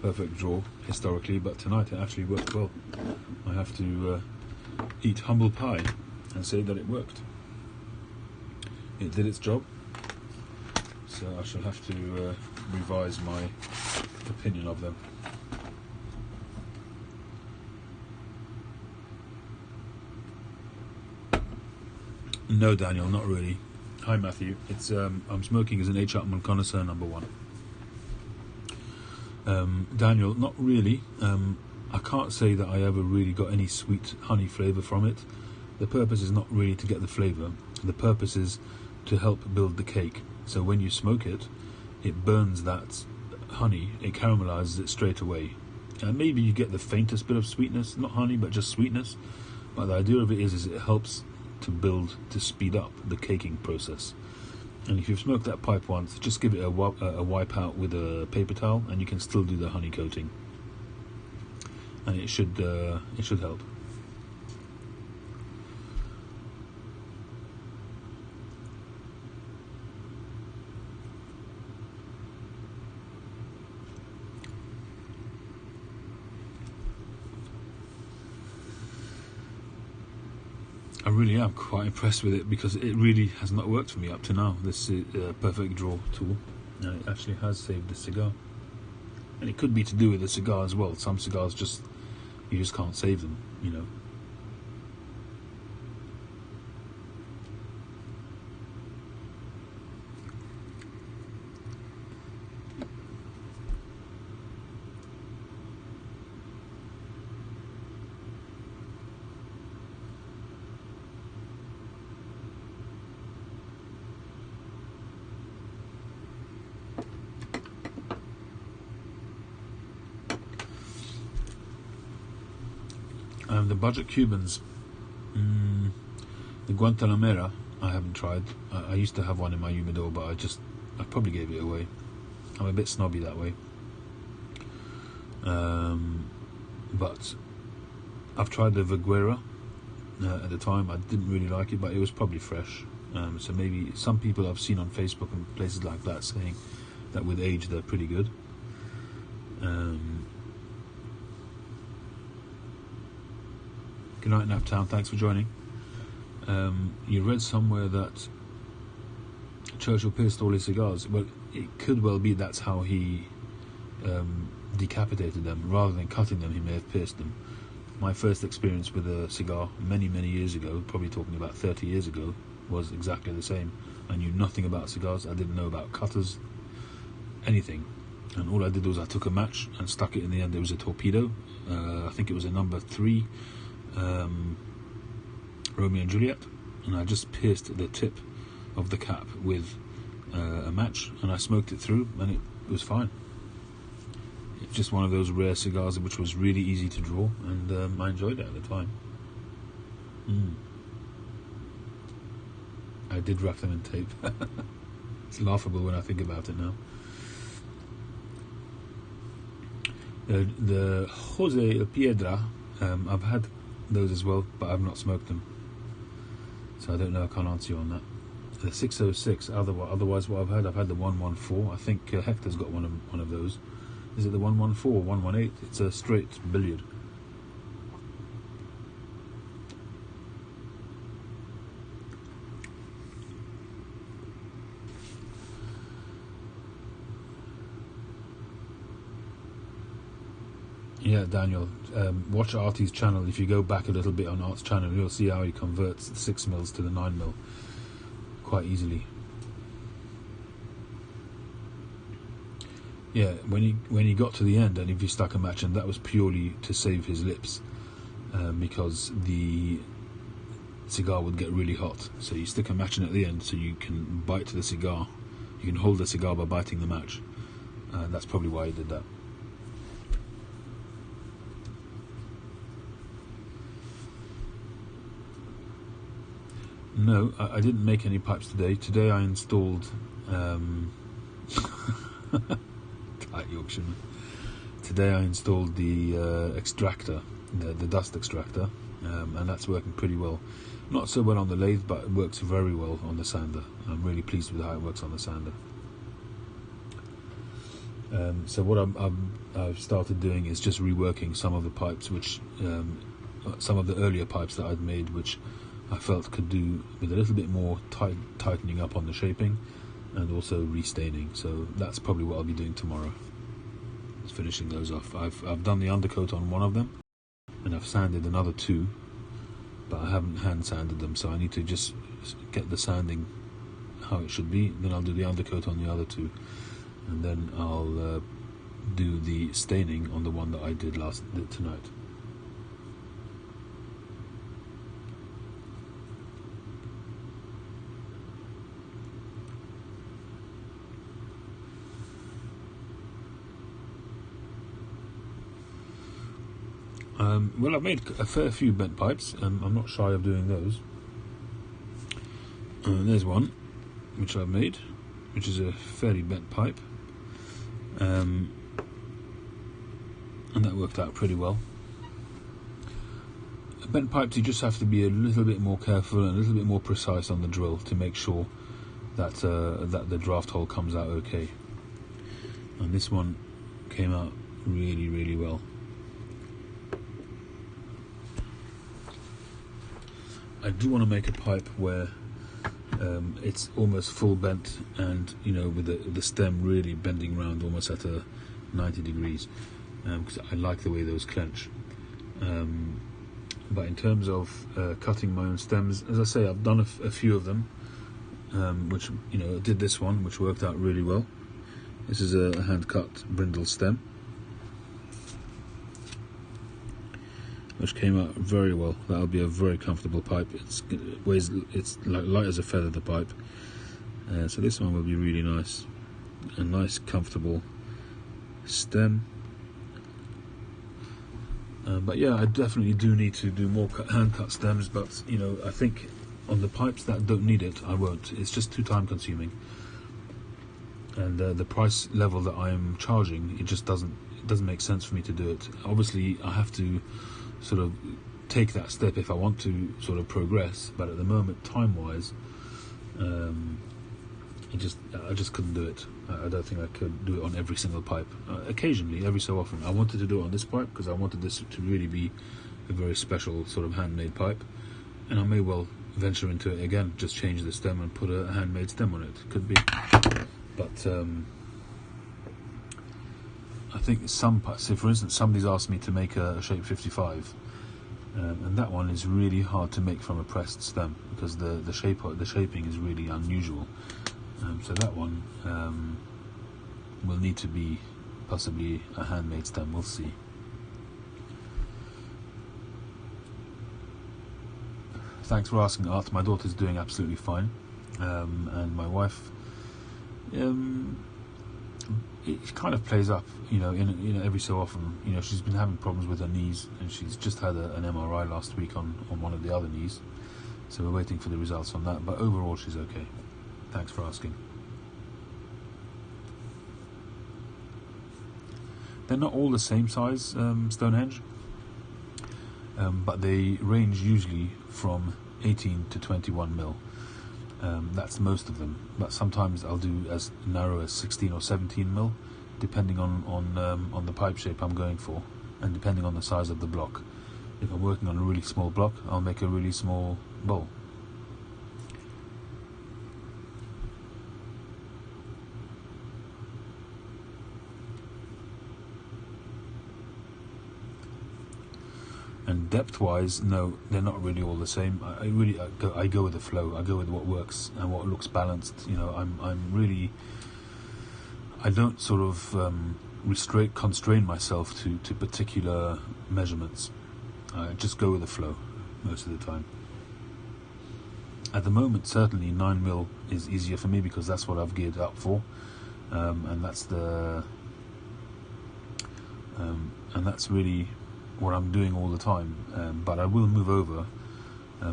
perfect draw historically, but tonight it actually worked well. I have to eat humble pie and say that it worked. It did its job, so I shall have to revise my opinion of them. No, Daniel, not really. Hi, Matthew. It's I'm smoking as an H. Upmann connoisseur number 1. Daniel, not really. I can't say that I ever really got any sweet honey flavour from it. The purpose is not really to get the flavour. The purpose is to help build the cake. So when you smoke it, it burns that honey, it caramelizes it straight away. Maybe you get the faintest bit of sweetness, not honey, but just sweetness. But the idea of it is it helps to speed up the caking process. And if you've smoked that pipe once, just give it a wipe out with a paper towel, and you can still do the honey coating, and it should help. I really am quite impressed with it, because it really has not worked for me up to now, this perfect draw tool, and it actually has saved the cigar. And it could be to do with the cigar as well. Some cigars you just can't save them, you know. The budget Cubans, the Guantanamera, I haven't tried. I used to have one in my Humidor, but I probably gave it away. I'm a bit snobby that way. But I've tried the Viguera. At the time, I didn't really like it, but it was probably fresh. So maybe some people I've seen on Facebook and places like that saying that with age they're pretty good. Good night, Naptown. Thanks for joining. You read somewhere that Churchill pierced all his cigars. Well, it could well be that's how he decapitated them. Rather than cutting them, he may have pierced them. My first experience with a cigar many years ago, probably talking about 30 years ago, was exactly the same. I knew nothing about cigars. I didn't know about cutters, anything. And all I did was I took a match and stuck it in the end. There was a torpedo. I think it was a number 3. Romeo and Juliet, and I just pierced the tip of the cap with a match, and I smoked it through, and it was fine. It's just one of those rare cigars which was really easy to draw, and I enjoyed it at the time. I did wrap them in tape. It's laughable when I think about it now. The Jose Piedra, I've had those as well, but I've not smoked them. So I don't know, I can't answer you on that. The 606, otherwise what I've had the 114. I think Hector's got one of those. Is it the 114 or 118? It's a straight billiard. Yeah, Daniel, watch Artie's channel. If you go back a little bit on Art's channel, you'll see how he converts the 6 mils to the 9 mil quite easily. Yeah, when he got to the end and if he stuck a match in, that was purely to save his lips, because the cigar would get really hot. So you stick a match in at the end so you can bite to the cigar. You can hold the cigar by biting the match. That's probably why he did that. No, I didn't make any pipes today. Today I installed tight Yorkshireman. Today I installed the extractor, the dust extractor, and that's working pretty well. Not so well on the lathe, but it works very well on the sander. I'm really pleased with how it works on the sander. So what I've started doing is just reworking some of the pipes, which some of the earlier pipes that I'd made, which I felt could do with a little bit more tightening up on the shaping and also restaining. So that's probably what I'll be doing tomorrow, is finishing those off. I've done the undercoat on one of them and I've sanded another two, but I haven't hand sanded them, so I need to just get the sanding how it should be. Then I'll do the undercoat on the other two, and then I'll do the staining on the one that I did tonight. Well, I've made a fair few bent pipes. I'm not shy of doing those. There's one which I've made, which is a fairly bent pipe, and that worked out pretty well. Bent pipes, you just have to be a little bit more careful and a little bit more precise on the drill to make sure that that the draft hole comes out okay. And this one came out really, really well. I do want to make a pipe where it's almost full bent, and with the stem really bending round almost at a 90 degrees, because I like the way those clench. But in terms of cutting my own stems, as I say, I've done a few of them, which I did this one, which worked out really well. This is a hand cut brindle stem, which came out very well. That'll be a very comfortable pipe. It's like light as a feather, the pipe. So this one will be really nice. A nice, comfortable stem. But yeah, I definitely do need to do more hand cut stems. But I think on the pipes that don't need it, I won't. It's just too time consuming. And the price level that I'm charging, it just doesn't make sense for me to do it. Obviously, I have to sort of take that step if I want to sort of progress, but at the moment, time-wise, I just couldn't do it. I don't think I could do it on every single pipe. Occasionally, every so often, I wanted to do it on this pipe because I wanted this to really be a very special sort of handmade pipe, and I may well venture into it again, just change the stem and put a handmade stem on it. Could be, but I think some pipes, say for instance, somebody's asked me to make a shape 55, and that one is really hard to make from a pressed stem because the shaping is really unusual. So that one will need to be possibly a handmade stem. We'll see. Thanks for asking, Art. My daughter's doing absolutely fine, and my wife. It kind of plays up, in every so often. She's been having problems with her knees, and she's just had an MRI last week on one of the other knees. So we're waiting for the results on that. But overall, she's okay. Thanks for asking. They're not all the same size, Stonehenge, but they range usually from 18 to 21 mil. That's most of them, but sometimes I'll do as narrow as 16 or 17 mil, depending on the pipe shape I'm going for, and depending on the size of the block. If I'm working on a really small block, I'll make a really small bowl. And depth-wise, no, they're not really all the same. I go with the flow. I go with what works and what looks balanced. You know, I don't sort of constrain myself to particular measurements. I just go with the flow most of the time. At the moment, certainly 9 mil is easier for me because that's what I've geared up for, and that's really what I'm doing all the time. But I will move over.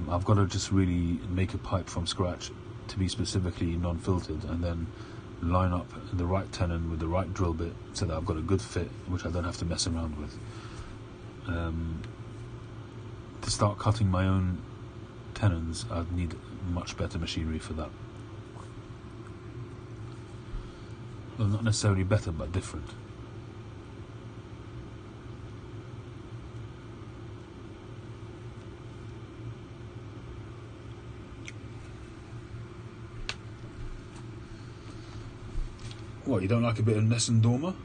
I've got to just really make a pipe from scratch to be specifically non-filtered, and then line up the right tenon with the right drill bit so that I've got a good fit, which I don't have to mess around with. To start cutting my own tenons, I'd need much better machinery for that. Well, not necessarily better, but different. What, you don't like a bit of Nessun Dorma?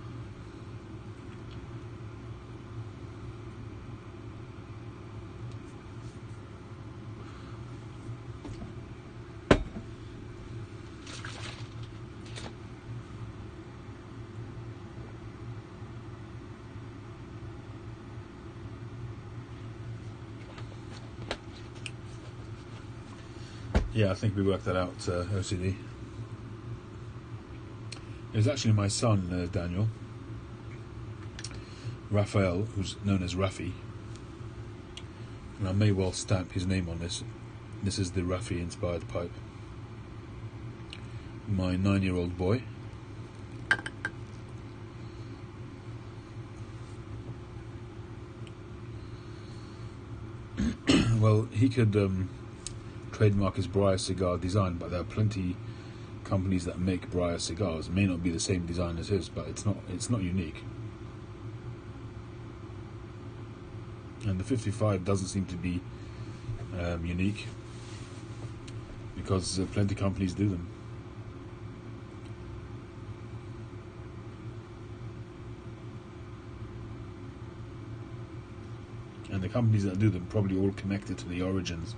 Yeah, I think we worked that out, OCD. It was actually my son, Daniel, Raphael, who's known as Rafi, and I may well stamp his name on this. This is the Rafi inspired pipe. My 9-year-old boy. Well, he could trademark his Briar cigar design, but there are plenty companies that make Briar cigars. It may not be the same design as his, but it's not unique. And the 55 doesn't seem to be unique, because plenty companies do them. And the companies that do them probably all connected to the origins.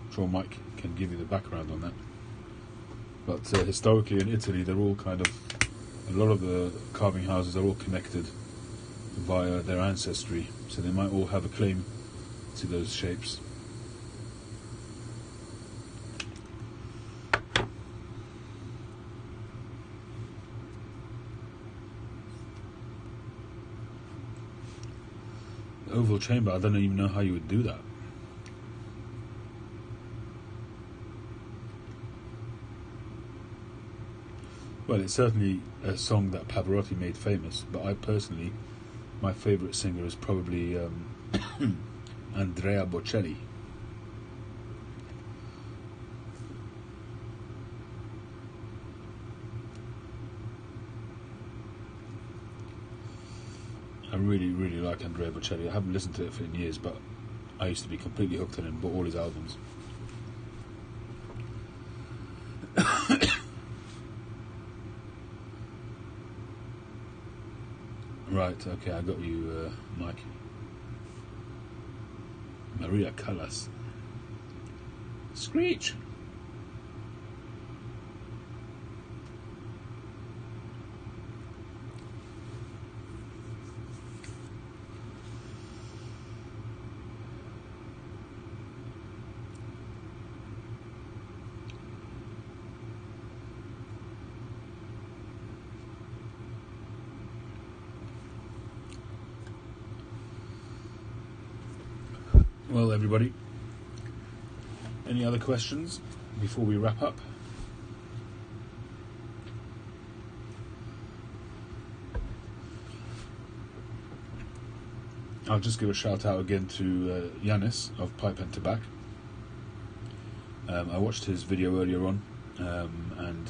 I'm sure Mike can give you the background on that. But historically in Italy, they're all a lot of the carving houses are all connected via their ancestry, so they might all have a claim to those shapes. The oval chamber, I don't even know how you would do that. Well, it's certainly a song that Pavarotti made famous, but I personally, my favourite singer is probably Andrea Bocelli. I really, really like Andrea Bocelli. I haven't listened to it for years, but I used to be completely hooked on him, bought all his albums. Right, okay, I got you, Mike. Maria Callas. Screech! Well, everybody, any other questions before we wrap up? I'll just give a shout out again to Yanis of Pipe and Tobacco. I watched his video earlier on and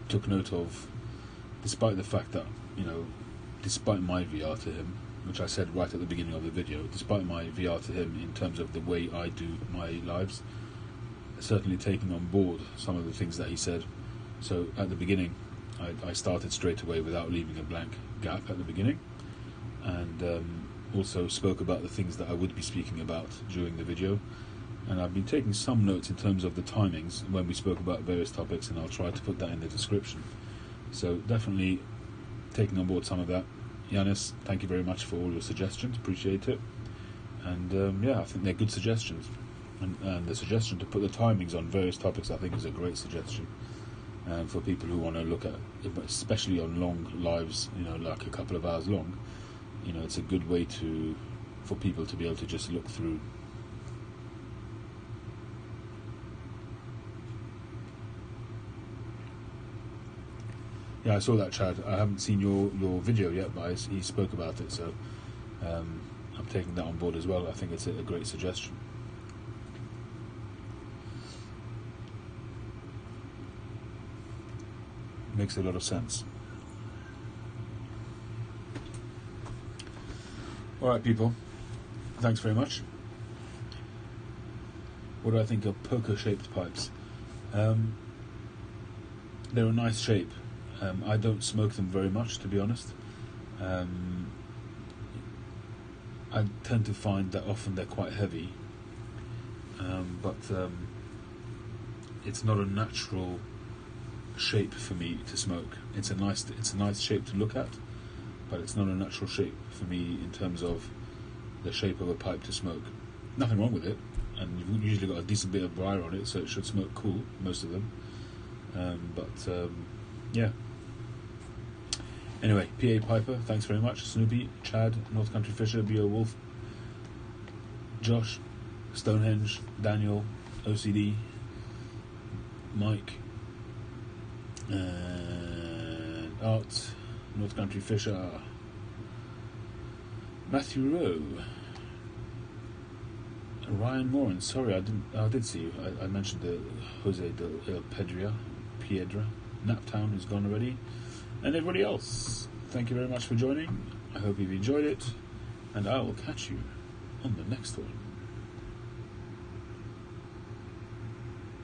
took note of, despite the fact that, despite my VR to him, which I said right at the beginning of the video, despite my VR to him in terms of the way I do my lives, certainly taking on board some of the things that he said. So at the beginning, I started straight away without leaving a blank gap at the beginning, and also spoke about the things that I would be speaking about during the video. And I've been taking some notes in terms of the timings when we spoke about various topics, and I'll try to put that in the description. So definitely taking on board some of that. Yanis, thank you very much for all your suggestions, appreciate it. And I think they're good suggestions. And the suggestion to put the timings on various topics, I think, is a great suggestion for people who want to look at, especially on long lives, like a couple of hours long. It's a good way for people to be able to just look through. Yeah, I saw that, Chad. I haven't seen your video yet, but he spoke about it, so I'm taking that on board as well. I think it's a great suggestion. Makes a lot of sense. Alright, people. Thanks very much. What do I think of poker-shaped pipes? They're a nice shape. I don't smoke them very much, to be honest. I tend to find that often they're quite heavy, but it's not a natural shape for me to smoke. It's a nice shape to look at, but it's not a natural shape for me in terms of the shape of a pipe to smoke. Nothing wrong with it, and you've usually got a decent bit of briar on it, so it should smoke cool, most of them. Yeah. Anyway, PA Piper, thanks very much. Snoopy, Chad, North Country Fisher, B.O. Wolf, Josh, Stonehenge, Daniel, OCD, Mike, Art, North Country Fisher, Matthew Rowe, Ryan Moran. Sorry, I did see you. I mentioned the Jose de Piedra, Naptown, who's gone already, and everybody else. Thank you very much for joining. I hope you've enjoyed it, and I will catch you on the next one.